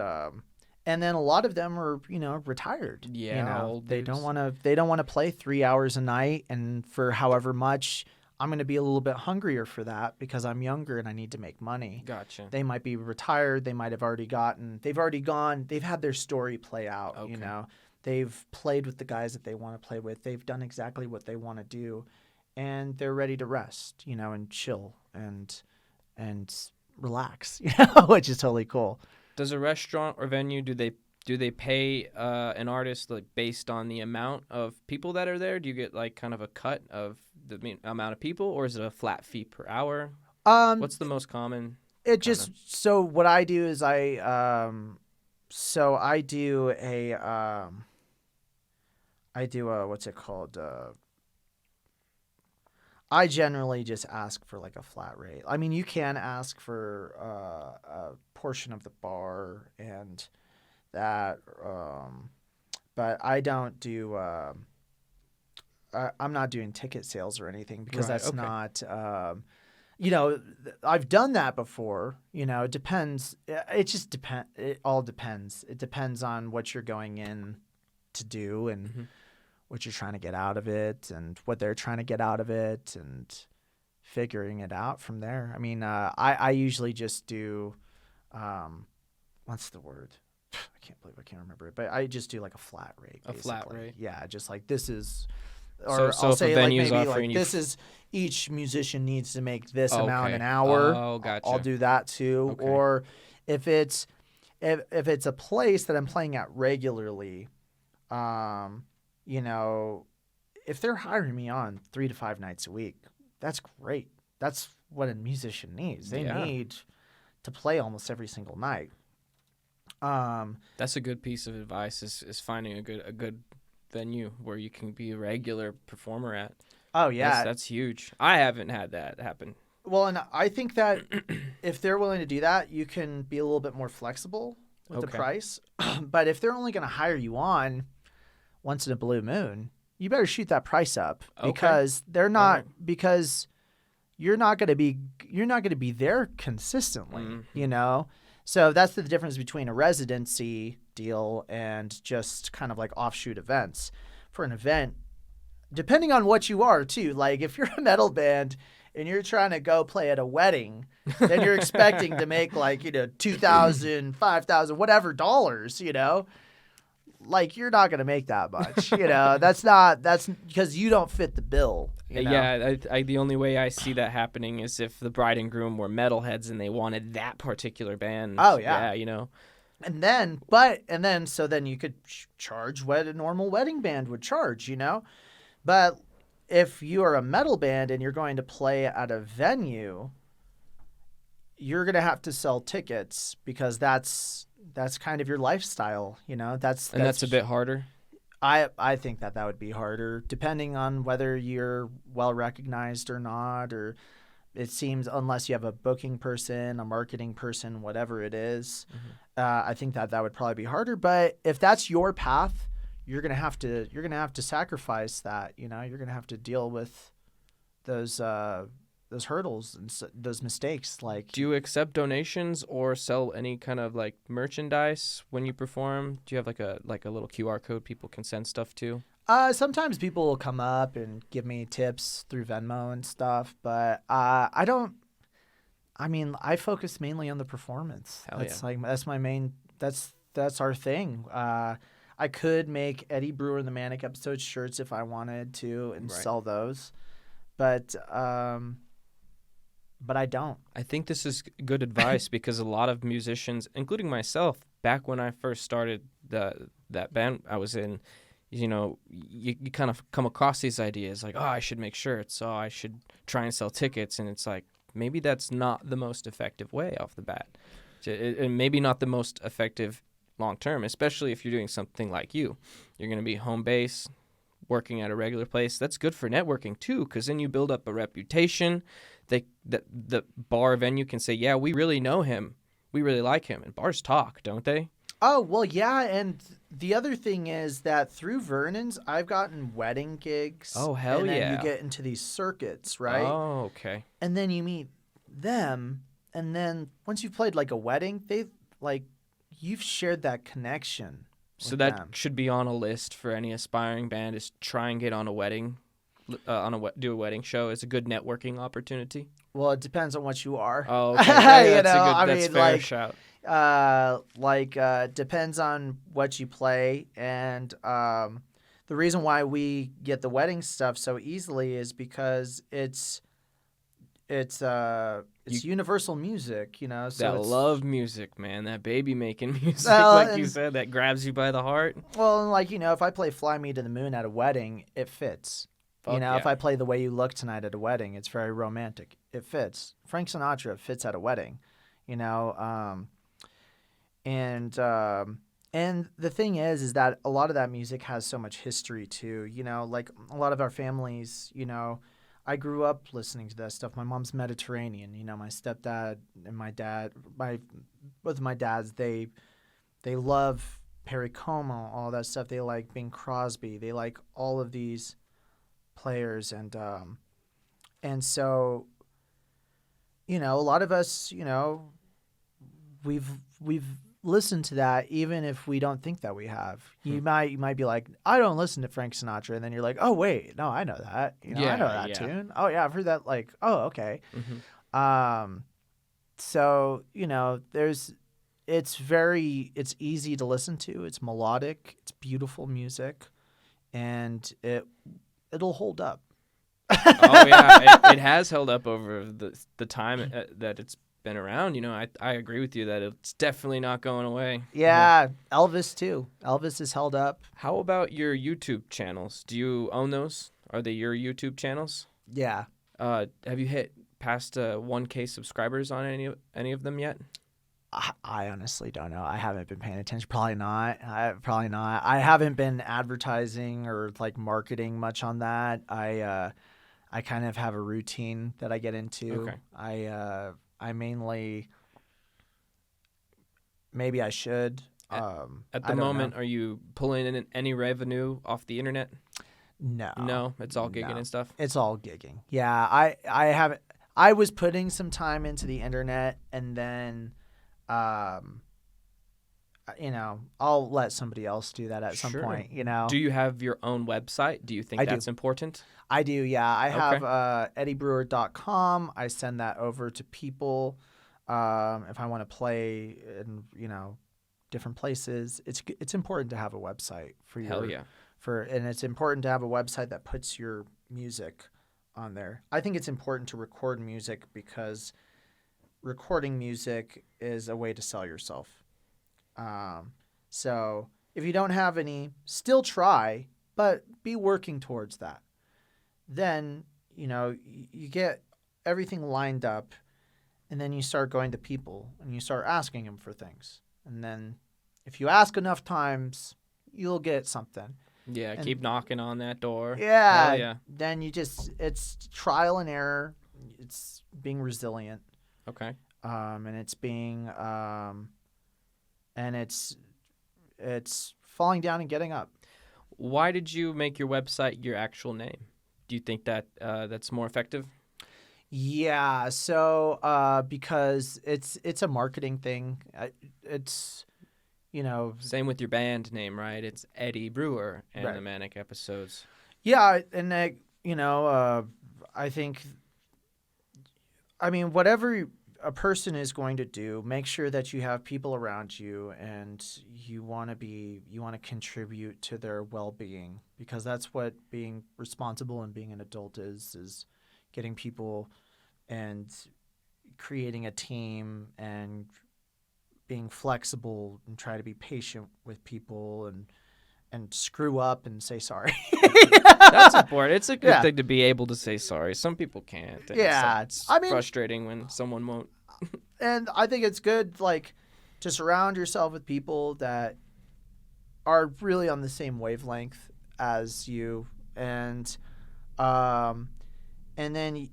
B: and then a lot of them are, retired.
A: Yeah, old
B: they
A: dudes.
B: don't want to play 3 hours a night, and for however much I'm going to be a little bit hungrier for that because I'm younger and I need to make money.
A: Gotcha.
B: They might be retired. They might have they've already gone. They've had their story play out, They've played with the guys that they want to play with. They've done exactly what they want to do, and they're ready to rest, and chill and relax, which is totally cool.
A: Does a restaurant or venue, do they pay an artist like based on the amount of people that are there? Do you get like kind of a cut of the amount of people, or is it a flat fee per hour? What's the most common?
B: So what I do is I do a what's it called? I generally just ask for like a flat rate. I mean, you can ask for a portion of the bar and that, but I don't do. I'm not doing ticket sales or anything because that's not. I've done that before. It depends. It just depends. It all depends. It depends on what you're going in to do and what you're trying to get out of it and what they're trying to get out of it and figuring it out from there. I mean, I usually just do, what's the word? I can't believe I can't remember it, but I just do like a flat rate.
A: A flat rate?
B: Yeah, just like this is, or I'll say like maybe like this is each musician needs to make this amount an hour.
A: Oh, gotcha.
B: I'll do that too.
A: Okay.
B: Or if it's a place that I'm playing at regularly, if they're hiring me on 3 to 5 nights a week, that's great. That's what a musician needs. They need to play almost every single night.
A: That's a good piece of advice is finding a good venue where you can be a regular performer at.
B: Oh yeah.
A: That's huge. I haven't had that happen.
B: Well, and I think that if they're willing to do that, you can be a little bit more flexible with the price. But if they're only going to hire you on once in a blue moon, you better shoot that price up because they're not because you're not going to be there consistently, So that's the difference between a residency deal and just kind of like offshoot events. For an event, depending on what you are too, like if you're a metal band and you're trying to go play at a wedding, then you're expecting to make like, $2,000, $5,000, whatever dollars, like you're not going to make that much, that's because you don't fit the bill.
A: Yeah, the only way I see that happening is if the bride and groom were metalheads and they wanted that particular band.
B: Oh yeah. And then you could charge what a normal wedding band would charge, But if you are a metal band and you're going to play at a venue, you're going to have to sell tickets because that's kind of your lifestyle, That's
A: a bit harder.
B: I think that would be harder depending on whether you're well recognized or not, or it seems unless you have a booking person, a marketing person, whatever it is, I think that would probably be harder. But if that's your path, you're gonna have to sacrifice that. You're gonna have to deal with those hurdles and those mistakes. Like,
A: do you accept donations or sell any kind of like merchandise when you perform? Do you have like a little QR code people can send stuff to?
B: Sometimes people will come up and give me tips through Venmo and stuff, but I don't. I mean, I focus mainly on the performance. That's my main. That's our thing. I could make Eddie Brewer and the Manic Episodes shirts if I wanted to and sell those, but I don't.
A: I think this is good advice because a lot of musicians, including myself, back when I first started that band I was in, you kind of come across these ideas like, oh, I should make shirts, so I should try and sell tickets, and it's like maybe that's not the most effective way off the bat, and maybe not the most effective long term, especially if you're doing something like you. You're going to be home base, working at a regular place. That's good for networking too, because then you build up a reputation. The bar venue can say, yeah, we really know him. We really like him. And bars talk, don't they?
B: Oh, well, yeah, and the other thing is that through Vernon's, I've gotten wedding gigs.
A: Oh, hell
B: and then
A: yeah.
B: you get into these circuits, right?
A: Oh, okay.
B: And then you meet them, and then once you've played, like, a wedding, you've shared that connection
A: So
B: with
A: that
B: them.
A: should be on a list for any aspiring band, is try and get on a wedding, do a wedding show. It's a good networking opportunity.
B: Well, it depends on what you are.
A: Oh, okay. Yeah, that's
B: I
A: fair
B: mean,
A: shout.
B: depends on what you play, and the reason why we get the wedding stuff so easily is because it's universal music, so
A: That
B: it's,
A: love music, man. That baby making music,
B: Well,
A: like you
B: and-
A: said, that grabs you by the heart.
B: well, like, if I play Fly Me to the Moon at a wedding, it fits.
A: Fuck
B: If
A: yeah.
B: I play The Way You Look Tonight at a wedding, it's very romantic. It fits. Frank Sinatra fits at a wedding, and the thing is that a lot of that music has so much history too. Like a lot of our families, I grew up listening to that stuff. My mom's Mediterranean. My stepdad and my dad, both of my dads, they love Perry Como, all that stuff. They like Bing Crosby. They like all of these players, and so a lot of us, we've listened to that, even if we don't think that we have. You might be like, I don't listen to Frank Sinatra, and then you're like, oh wait, no, I know that. I know that tune. Oh yeah, I've heard that. Like, oh okay.
A: Mm-hmm.
B: So it's easy to listen to. It's melodic. It's beautiful music, and it'll hold up.
A: Oh yeah, it has held up over the time that it's been around. I agree with you that it's definitely not going away.
B: Yeah, Elvis too. Elvis is held up.
A: How about your YouTube channels? Do you own those? Are they your YouTube channels?
B: Yeah.
A: Have you hit past 1K subscribers on any of them yet?
B: I honestly don't know. I haven't been paying attention. Probably not. I haven't been advertising or like marketing much on that. I kind of have a routine that I get into.
A: Okay.
B: I mainly, maybe I should.
A: At
B: I
A: the
B: don't
A: moment,
B: know.
A: are you pulling in any revenue off the internet?
B: No.
A: No, it's all gigging
B: No.
A: and stuff.
B: It's all gigging. Yeah, I haven't. I was putting some time into the internet, and then, I'll let somebody else do that at some
A: Sure.
B: point.
A: Do you have your own website? Do you think
B: I do.
A: that's important?
B: I do, yeah. I have
A: Okay.
B: eddiebrewer.com. I send that over to people if I want to play in, different places. It's important to have a website for your
A: Hell yeah.
B: and it's important to have a website that puts your music on there. I think it's important to record music because recording music is a way to sell yourself. So if you don't have any, still try, but be working towards that. Then, you get everything lined up, and then you start going to people and you start asking them for things. And then if you ask enough times, you'll get something.
A: Yeah,
B: And-
A: keep knocking on that door.
B: Yeah.
A: Hell yeah.
B: Then it's trial and error. It's being resilient.
A: Okay.
B: And it's being, and it's falling down and getting up.
A: Why did you make your website your actual name? Do you think that that's more effective?
B: Yeah, so because it's a marketing thing. It's
A: Same with your band name, right? It's Eddie Brewer and
B: Right.
A: the Manic Episodes.
B: yeah, and I think, whatever a person is going to do, make sure that you have people around you and you want to contribute to their well-being, because that's what being responsible and being an adult is getting people and creating a team and being flexible and try to be patient with people and screw up and say sorry.
A: That's important. It's a good
B: Yeah.
A: thing to be able to say sorry. Some people can't. and
B: Yeah,
A: it's
B: I mean-
A: frustrating when someone won't.
B: And I think it's good, like, to surround yourself with people that are really on the same wavelength as you, um, and then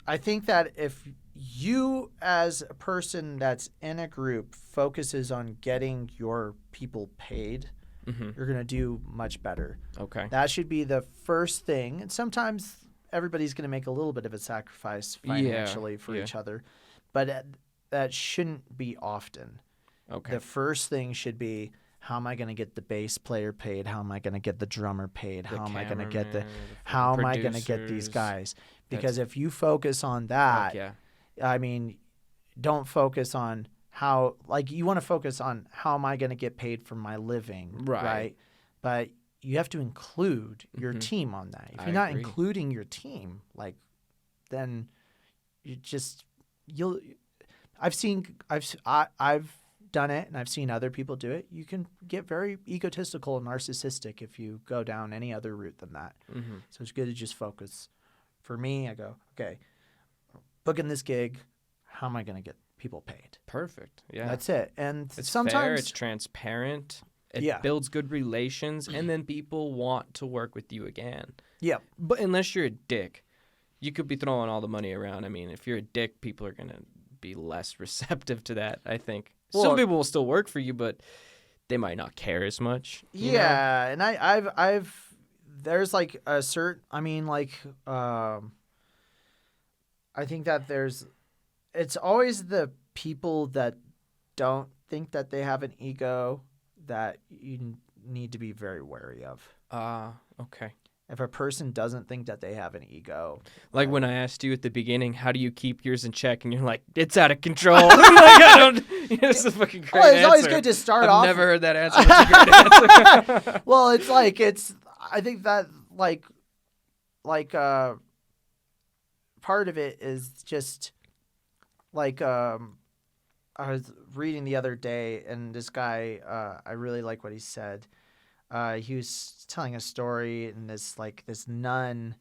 B: I think that if you as a person that's in a group focuses on getting your people paid, you're going to do much better.
A: Okay.
B: That should be the first thing. And sometimes everybody's going to make a little bit of a sacrifice financially for each other, but that shouldn't be often.
A: Okay.
B: The first thing should be, how am I going to get the bass player paid? How am I going to get the drummer paid? How am I going to get how am I going to get these guys? Because if you focus on that, I mean, don't focus on how, like, you want to focus on how am I going to get paid for my living, right? But you have to include your team on that. If you're not including your team, like, then I've done it, and I've seen other people do it. You can get very egotistical and narcissistic if you go down any other route than that. So it's good to just focus. For me, I go, okay, booking this gig, how am I going to get people paid?
A: Perfect. Yeah.
B: That's it. And
A: it's
B: sometimes
A: fair, it's transparent. It builds good relations, and then people want to work with you again.
B: Yeah.
A: But unless you're a dick, you could be throwing all the money around. I mean, if you're a dick, people are going to be less receptive to that, I think. Well, some people will still work for you, but they might not care as much.
B: Yeah, and I've there's like a certain, I mean, like, I think that it's always the people that don't think that they have an ego that you need to be very wary of.
A: Okay.
B: If a person doesn't think that they have an ego.
A: Like when I asked you at the beginning, how do you keep yours in check? And you're like, it's out of control. Like, I don't, it's a fucking great answer.
B: It's always good to start off.
A: I've never heard that answer. It's a great answer.
B: Well, it's like, I think that part of it is just like, I was reading the other day, and this guy, I really like what he said. He was telling a story, and this nun,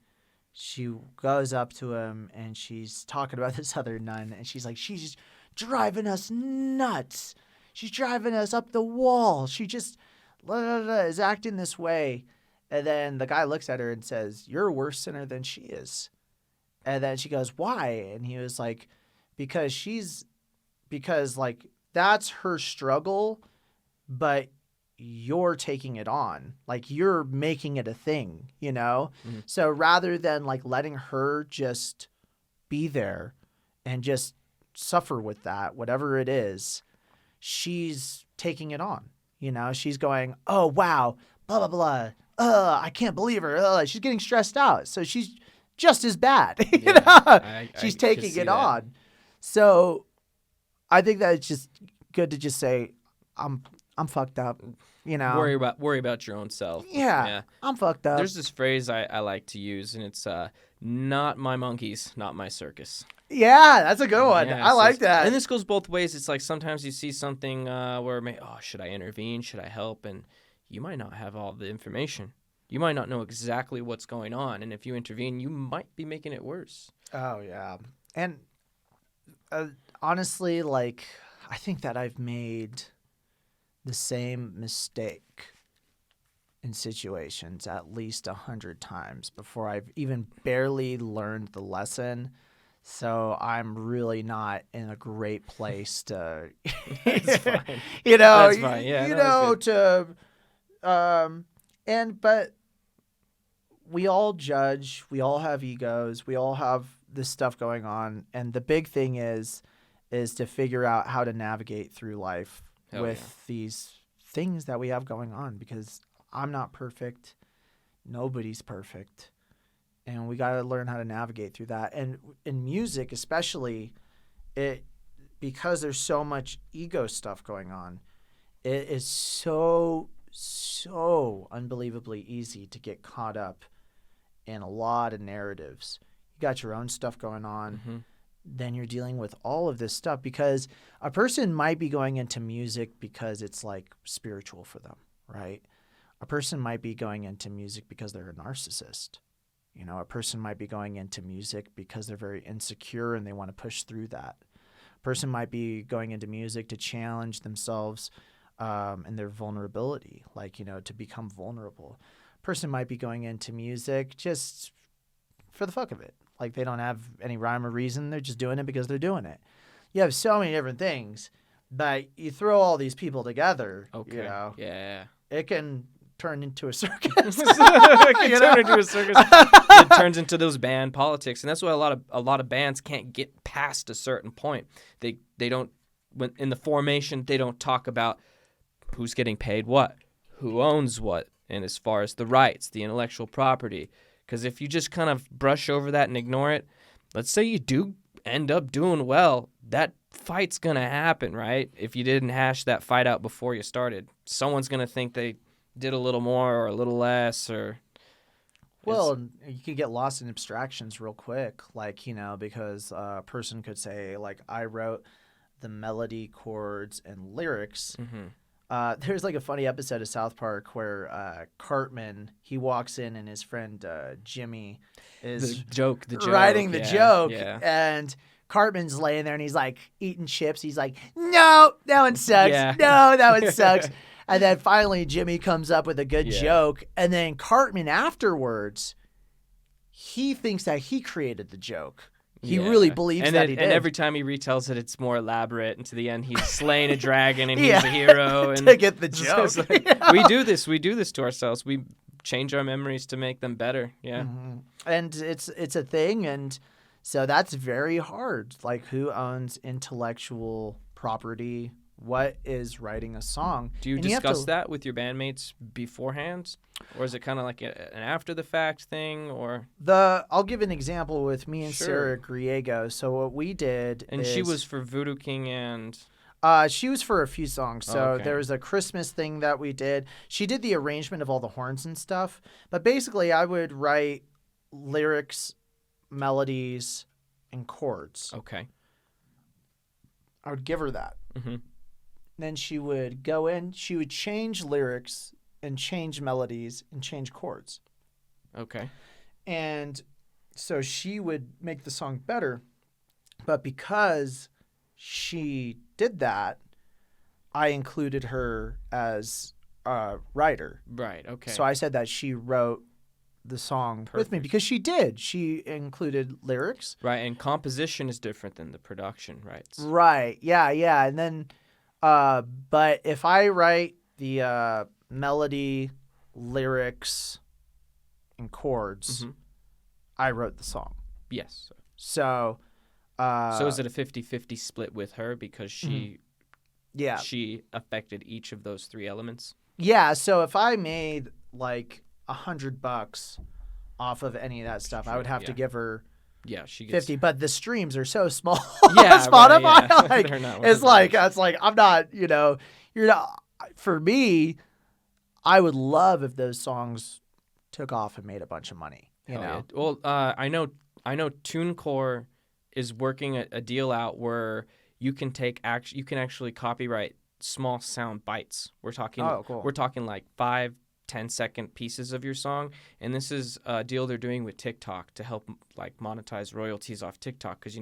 B: she goes up to him, and she's talking about this other nun, and she's like, she's driving us nuts. She's driving us up the wall. She just is acting this way. And then the guy looks at her and says, you're a worse sinner than she is. And then she goes, why? And he was like, because that's her struggle, but you're taking it on. Like, you're making it a thing, you know? So rather than like letting her just be there and just suffer with that, whatever it is, she's taking it on, you know? She's going, oh, wow, blah, blah, blah. I can't believe her. She's getting stressed out. So she's just as bad. You know? She's taking it on. So I think that it's just good to just say, I'm fucked up, you know.
A: Worry about your own self.
B: Yeah. I'm fucked up.
A: There's this phrase I like to use, and it's not my monkeys, not my circus.
B: Yeah, that's a good one. I like that.
A: And this goes both ways. It's like sometimes you see something where, should I intervene? Should I help? And you might not have all the information. You might not know exactly what's going on. And if you intervene, you might be making it worse.
B: Oh, yeah. And honestly, like, I think that I've made the same mistake in situations at least 100 times before I've even barely learned the lesson. So I'm really not in a great place to,
A: It's fine.
B: you know,
A: That's fine. Yeah,
B: you know, but we all judge, we all have egos, we all have this stuff going on. And the big thing is to figure out how to navigate through life these things that we have going on, because I'm not perfect. Nobody's perfect. And we got to learn how to navigate through that. And in music, especially, because there's so much ego stuff going on, it is so unbelievably easy to get caught up in a lot of narratives. You got your own stuff going on. Then you're dealing with all of this stuff, because a person might be going into music because it's like spiritual for them, right? A person might be going into music because they're a narcissist. You know, a person might be going into music because they're very insecure and they want to push through that. A Person might be going into music to challenge themselves and their vulnerability, like, to become vulnerable. Person might be going into music just for the fuck of it. Like, they don't have any rhyme or reason. They're just doing it because they're doing it. You have so many different things, but you throw all these people together,
A: Yeah.
B: it can turn into a circus.
A: It can turn into a circus. It turns into those band politics, and that's why a lot of bands can't get past a certain point. They don't, when in the formation, they don't talk about who's getting paid what, who owns what, and as far as the rights, the intellectual property. Because if you just kind of brush over that and ignore it, let's say you do end up doing well, that fight's going to happen, right? If you didn't hash that fight out before you started, someone's going to think they did a little more or a little less.
B: Well, you could get lost in abstractions real quick, like, because a person could say, like, I wrote the melody, chords, and lyrics. There's like a funny episode of South Park where Cartman, he walks in and his friend Jimmy is
A: the joke
B: writing the joke, and Cartman's laying there and he's like eating chips. He's like, no, that one sucks.
A: Yeah.
B: No, that one sucks. And then finally Jimmy comes up with a good joke, and then Cartman afterwards, he thinks that he created the joke. He really believes that he did.
A: And every time he retells it, it's more elaborate. And to the end, he's slaying a dragon and he's a hero. And
B: to get the joke.
A: We do this. We do this to ourselves. We change our memories to make them better. Yeah.
B: Mm-hmm. And it's a thing. And so that's very hard. Like, who owns intellectual property? What is writing a song?
A: Do you discuss that with your bandmates beforehand? Or is it kind of like an after-the-fact thing? Or
B: I'll give an example with me and Sarah Griego. So what we did is...
A: she was for Voodoo King and...
B: she was for a few songs. So there was a Christmas thing that we did. She did the arrangement of all the horns and stuff. But basically, I would write lyrics, melodies, and chords.
A: Okay.
B: I would give her that.
A: Mm-hmm.
B: Then she would go in. She would change lyrics and change melodies and change chords.
A: Okay.
B: And so she would make the song better. But because she did that, I included her as a writer.
A: Right, okay.
B: So I said that she wrote the song with me because she did. She included lyrics.
A: Right, and composition is different than the production rights.
B: Right, yeah. And then, but if I write the melody, lyrics, and chords, I wrote the song.
A: Yes.
B: So
A: is it a 50-50 split with her because she affected each of those three elements?
B: Yeah, so if I made like $100 off of any of that stuff, I would have to give her
A: she gets
B: 50, but the streams are so small.
A: Yeah,
B: Spotify,
A: right, yeah.
B: it's like I'm not, you're not. For me, I would love if those songs took off and made a bunch of money. You know.
A: Yeah. Well, I know TuneCore is working a deal out where you can actually copyright small sound bites. We're talking
B: cool.
A: We're talking like 5-10-second pieces of your song, and this is a deal they're doing with TikTok to help like monetize royalties off TikTok, because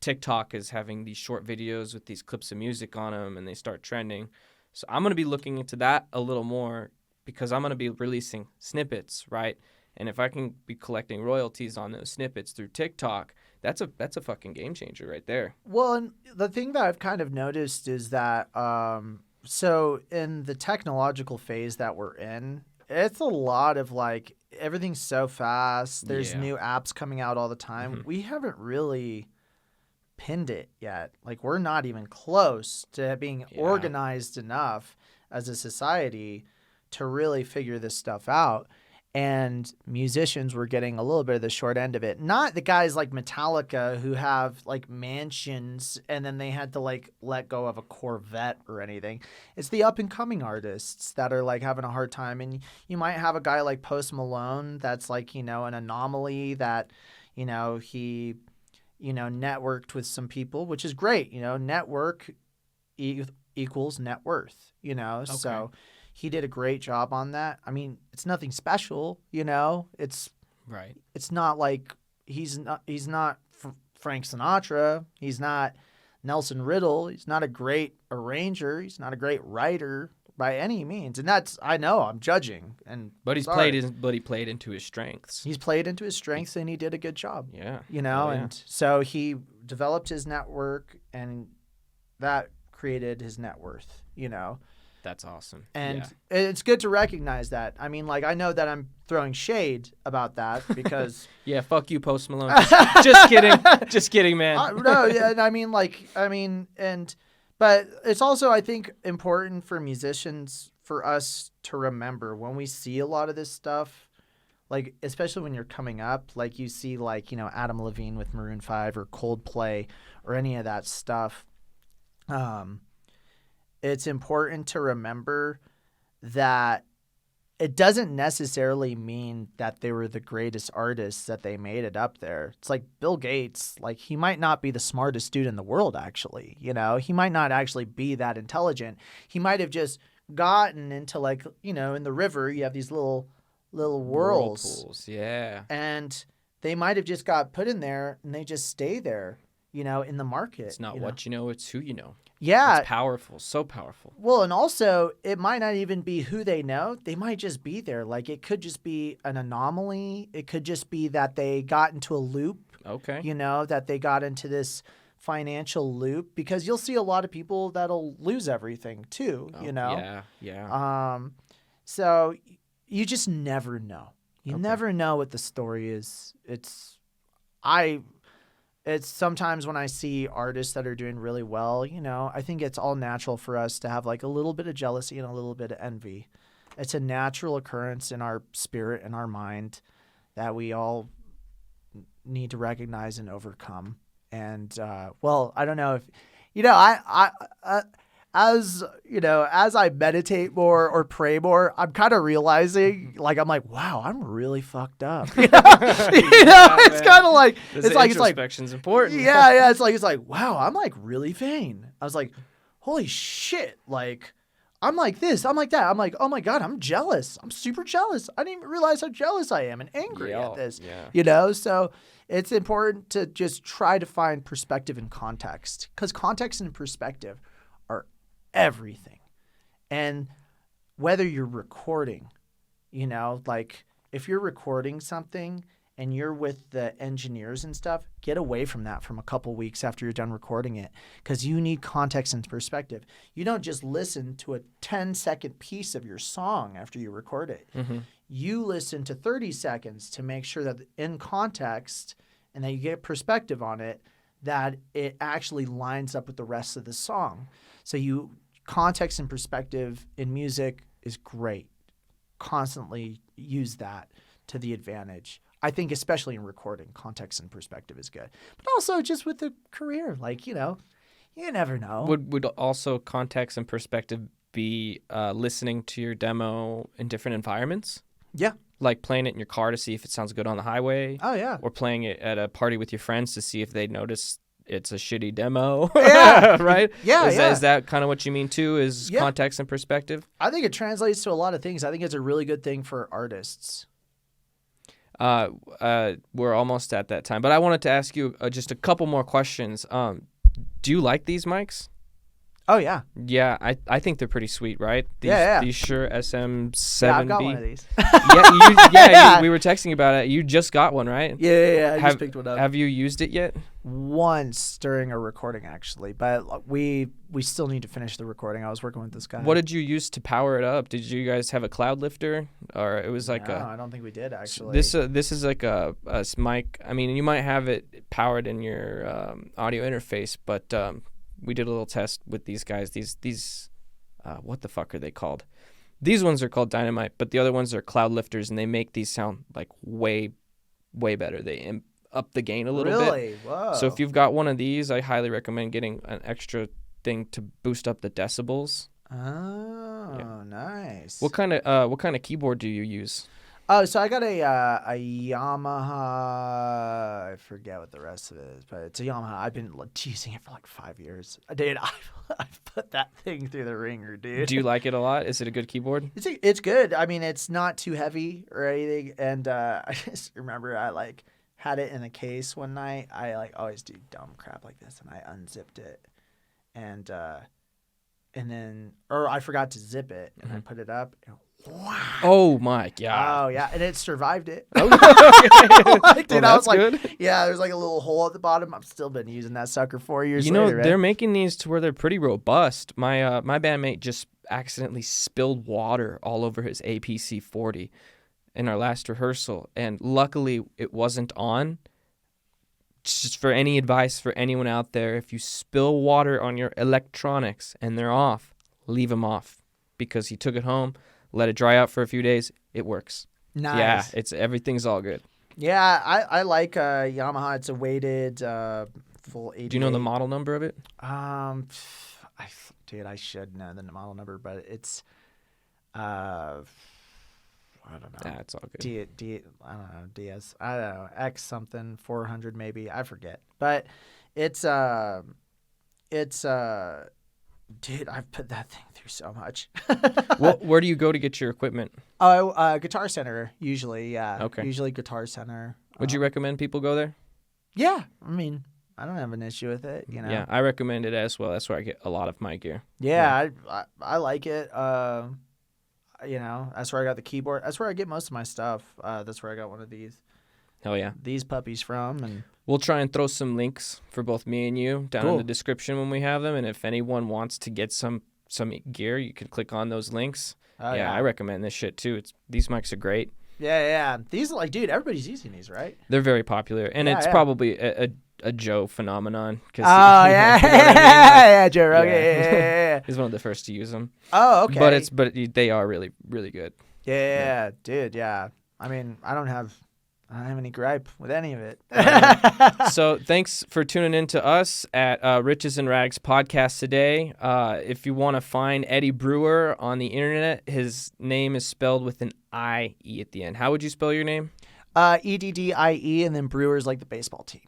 A: TikTok is having these short videos with these clips of music on them and they start trending. So I'm going to be looking into that a little more because I'm going to be releasing snippets, right? And if I can be collecting royalties on those snippets through TikTok, that's a fucking game changer right there.
B: Well, and the thing that I've kind of noticed is that so in the technological phase that we're in, it's a lot of like everything's so fast. There's new apps coming out all the time. Mm-hmm. We haven't really pinned it yet. Like, we're not even close to being organized enough as a society to really figure this stuff out. And musicians were getting a little bit of the short end of it. Not the guys like Metallica who have like mansions and then they had to like let go of a Corvette or anything. It's the up and coming artists that are like having a hard time. And you might have a guy like Post Malone that's like, an anomaly that, he, networked with some people, which is great. Network equals net worth, Okay. So he did a great job on that. I mean, it's nothing special, It's
A: right.
B: It's not like he's not Frank Sinatra. He's not Nelson Riddle. He's not a great arranger. He's not a great writer by any means. And I know I'm judging.
A: But he played into his strengths.
B: He's played into his strengths, and he did a good job.
A: Yeah.
B: And so he developed his network, and that created his net worth,
A: That's awesome.
B: And it's good to recognize that. I mean, like, I know that I'm throwing shade about that because...
A: yeah, fuck you, Post Malone. Just kidding. Just kidding, man.
B: No, yeah, but it's also, I think, important for musicians, for us to remember when we see a lot of this stuff, like, especially when you're coming up, like you see, like, Adam Levine with Maroon 5 or Coldplay or any of that stuff. It's important to remember that it doesn't necessarily mean that they were the greatest artists, that they made it up there. It's like Bill Gates, like, he might not be the smartest dude in the world, actually. He might not actually be that intelligent. He might have just gotten into, like, in the river, you have these little whirlpools.
A: Yeah.
B: And they might have just got put in there, and they just stay there, in the market.
A: It's not what you know, it's who you know.
B: Yeah.
A: It's powerful. So powerful.
B: Well, and also, it might not even be who they know. They might just be there. Like, it could just be an anomaly. It could just be that they got into a loop.
A: Okay.
B: That they got into this financial loop. Because you'll see a lot of people that'll lose everything, too,
A: Yeah.
B: So, you just never know. You never know what the story is. It's sometimes when I see artists that are doing really well, I think it's all natural for us to have, like, a little bit of jealousy and a little bit of envy. It's a natural occurrence in our spirit and our mind that we all need to recognize and overcome. And, I don't know if, as I meditate more or pray more, I'm kind of realizing, like, I'm like, wow, I'm really fucked up. It's kind of like,
A: introspection's important.
B: Yeah. It's like, wow, I'm like really vain. I was like, holy shit. Like, I'm like this, I'm like that. I'm like, oh my God, I'm jealous. I'm super jealous. I didn't even realize how jealous I am and angry at this, So it's important to just try to find perspective and context, because context and perspective are everything. And whether you're recording, like, if you're recording something and you're with the engineers and stuff, get away from that from a couple weeks after you're done recording it, because you need context and perspective. You don't just listen to a 10-second piece of your song after you record it.
A: Mm-hmm.
B: You listen to 30 seconds to make sure that in context and that you get perspective on it, that it actually lines up with the rest of the song. So context and perspective in music is great. Constantly use that to the advantage. I think especially in recording, context and perspective is good. But also just with the career, like, you never know.
A: Would also context and perspective be listening to your demo in different environments?
B: Yeah.
A: Like playing it in your car to see if it sounds good on the highway?
B: Oh, yeah.
A: Or playing it at a party with your friends to see if they notice it's a shitty demo.
B: Yeah.
A: Right?
B: Yeah,
A: Is that kind of what you mean too, is context and perspective?
B: I think it translates to a lot of things. I think it's a really good thing for artists.
A: We're almost at that time, but I wanted to ask you just a couple more questions. Do you like these mics?
B: Oh, yeah.
A: Yeah, I think they're pretty sweet, right? These Shure SM7B.
B: Yeah, I've got one of these.
A: We were texting about it. You just got one, right?
B: Yeah. I just picked one up.
A: Have you used it yet?
B: Once during a recording, actually, but we still need to finish the recording. I was working with this guy.
A: What did you use to power it up? Did you guys have a cloud lifter, or it was like
B: No, I don't think we did, actually.
A: This is like a mic. I mean, you might have it powered in your audio interface, but we did a little test with these guys. These what the fuck are they called? These ones are called Dynamite, but the other ones are cloud lifters, and they make these sound like way better. They up the gain a little bit.
B: Really? Whoa.
A: So if you've got one of these, I highly recommend getting an extra thing to boost up the decibels.
B: Oh, nice.
A: What kind of keyboard do you use?
B: Oh, so I got a Yamaha. I forget what the rest of it is, but it's a Yamaha. I've been using it for like 5 years. Dude, I've put that thing through the ringer, dude.
A: Do you like it a lot? Is it a good keyboard?
B: It's good. I mean, it's not too heavy or anything. And I just remember I had it in a case one night. I always do dumb crap like this, and I unzipped it. and then or I forgot to zip it, and I put it up. And, wow.
A: Oh my god.
B: Oh yeah, and it survived it.
A: Okay.
B: Like, dude,
A: Well,
B: I was
A: that's
B: like,
A: good.
B: yeah, there's like a little hole at the bottom. I've still been using that sucker 4 years
A: You know,
B: later.
A: they're
B: Right?
A: making these to where they're pretty robust. My bandmate just accidentally spilled water all over his APC 40 in our last rehearsal, and luckily it wasn't on. Just for any advice for anyone out there, if you spill water on your electronics and they're off, leave them off, because he took it home, let it dry out for a few days. It works.
B: Nice.
A: Yeah, everything's all good.
B: Yeah, I like Yamaha. It's a weighted full 88.
A: Do you know the model number of it?
B: Dude, I should know the model number, but it's I don't know.
A: It's all good.
B: I don't know, DS. I don't know, X something 400 maybe. I forget. But it's dude, I've put that thing through so much.
A: Well, where do you go to get your equipment?
B: Oh, Guitar Center usually. Yeah.
A: Okay.
B: Usually Guitar Center.
A: Would you recommend people go there?
B: Yeah. I mean, I don't have an issue with it. You know.
A: Yeah, I recommend it as well. That's where I get a lot of my gear.
B: Yeah, I like it. You know, that's where I got the keyboard. That's where I get most of my stuff. That's where I got one of these
A: Hell yeah.
B: puppies from, and
A: We'll try and throw some links for both me and you down in the description when we have them. And if anyone wants to get some gear, you can click on those links. I recommend this shit too. These mics are great.
B: Yeah. These are like, dude, everybody's using these, right?
A: They're very popular, and it's probably a Joe phenomenon.
B: Oh yeah, Joe Rogan. Yeah.
A: He's one of the first to use them.
B: Oh, okay.
A: But they are really, really good.
B: Yeah, dude. Yeah. I mean, I don't have any gripe with any of it.
A: So thanks for tuning in to us at Riches and Rags podcast today. If you want to find Eddie Brewer on the internet, his name is spelled with an I-E at the end. How would you spell your name?
B: EDDIE, and then Brewer's like the baseball team.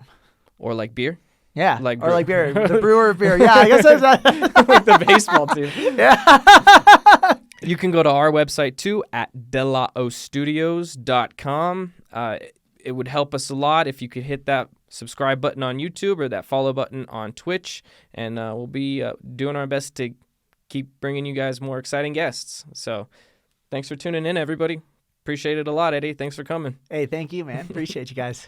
A: Or like beer?
B: Yeah,
A: like
B: like beer. The Brewer of beer. Yeah, I guess that's
A: like the baseball team.
B: Yeah.
A: You can go to our website too at delaostudios.com. It would help us a lot if you could hit that subscribe button on YouTube or that follow button on Twitch, and we'll be doing our best to keep bringing you guys more exciting guests. So thanks for tuning in, everybody. Appreciate it a lot, Eddie. Thanks for coming.
B: Hey, thank you, man. Appreciate you guys.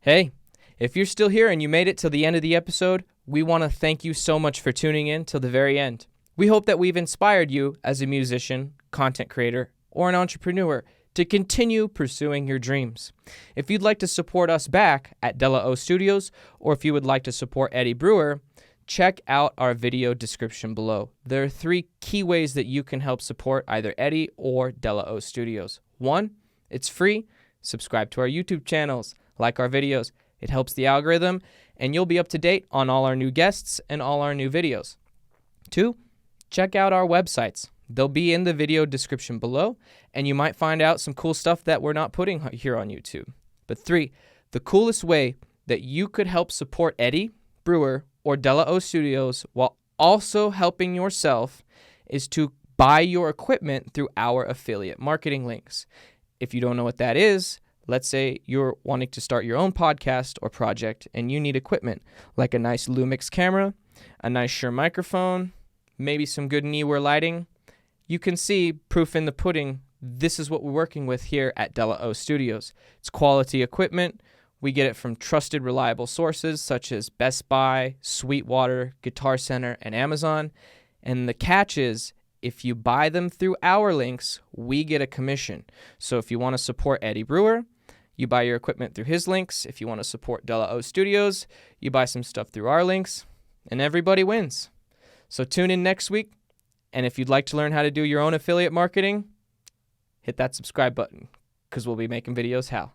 A: Hey, if you're still here and you made it till the end of the episode, we want to thank you so much for tuning in till the very end. We hope that we've inspired you as a musician, content creator, or an entrepreneur to continue pursuing your dreams. If you'd like to support us back at Delao Studios, or if you would like to support Eddie Brewer, check out our video description below. There are 3 key ways that you can help support either Eddie or Delao Studios. 1, it's free. Subscribe to our YouTube channels. Like our videos. It helps the algorithm, and you'll be up to date on all our new guests and all our new videos. 2, check out our websites. They'll be in the video description below, and you might find out some cool stuff that we're not putting here on YouTube. But 3, the coolest way that you could help support Eddie Brewer or Delao Studios while also helping yourself is to buy your equipment through our affiliate marketing links. If you don't know what that is, let's say you're wanting to start your own podcast or project and you need equipment like a nice Lumix camera, a nice Shure microphone, maybe some good Neewer lighting. You can see proof in the pudding. This is what we're working with here at Delao Studios. It's quality equipment. We get it from trusted, reliable sources such as Best Buy, Sweetwater, Guitar Center, and Amazon. And the catch is, if you buy them through our links, we get a commission. So if you want to support Eddie Brewer, you buy your equipment through his links. If you want to support Delao Studios, you buy some stuff through our links, and everybody wins. So tune in next week, and if you'd like to learn how to do your own affiliate marketing, hit that subscribe button, because we'll be making videos how.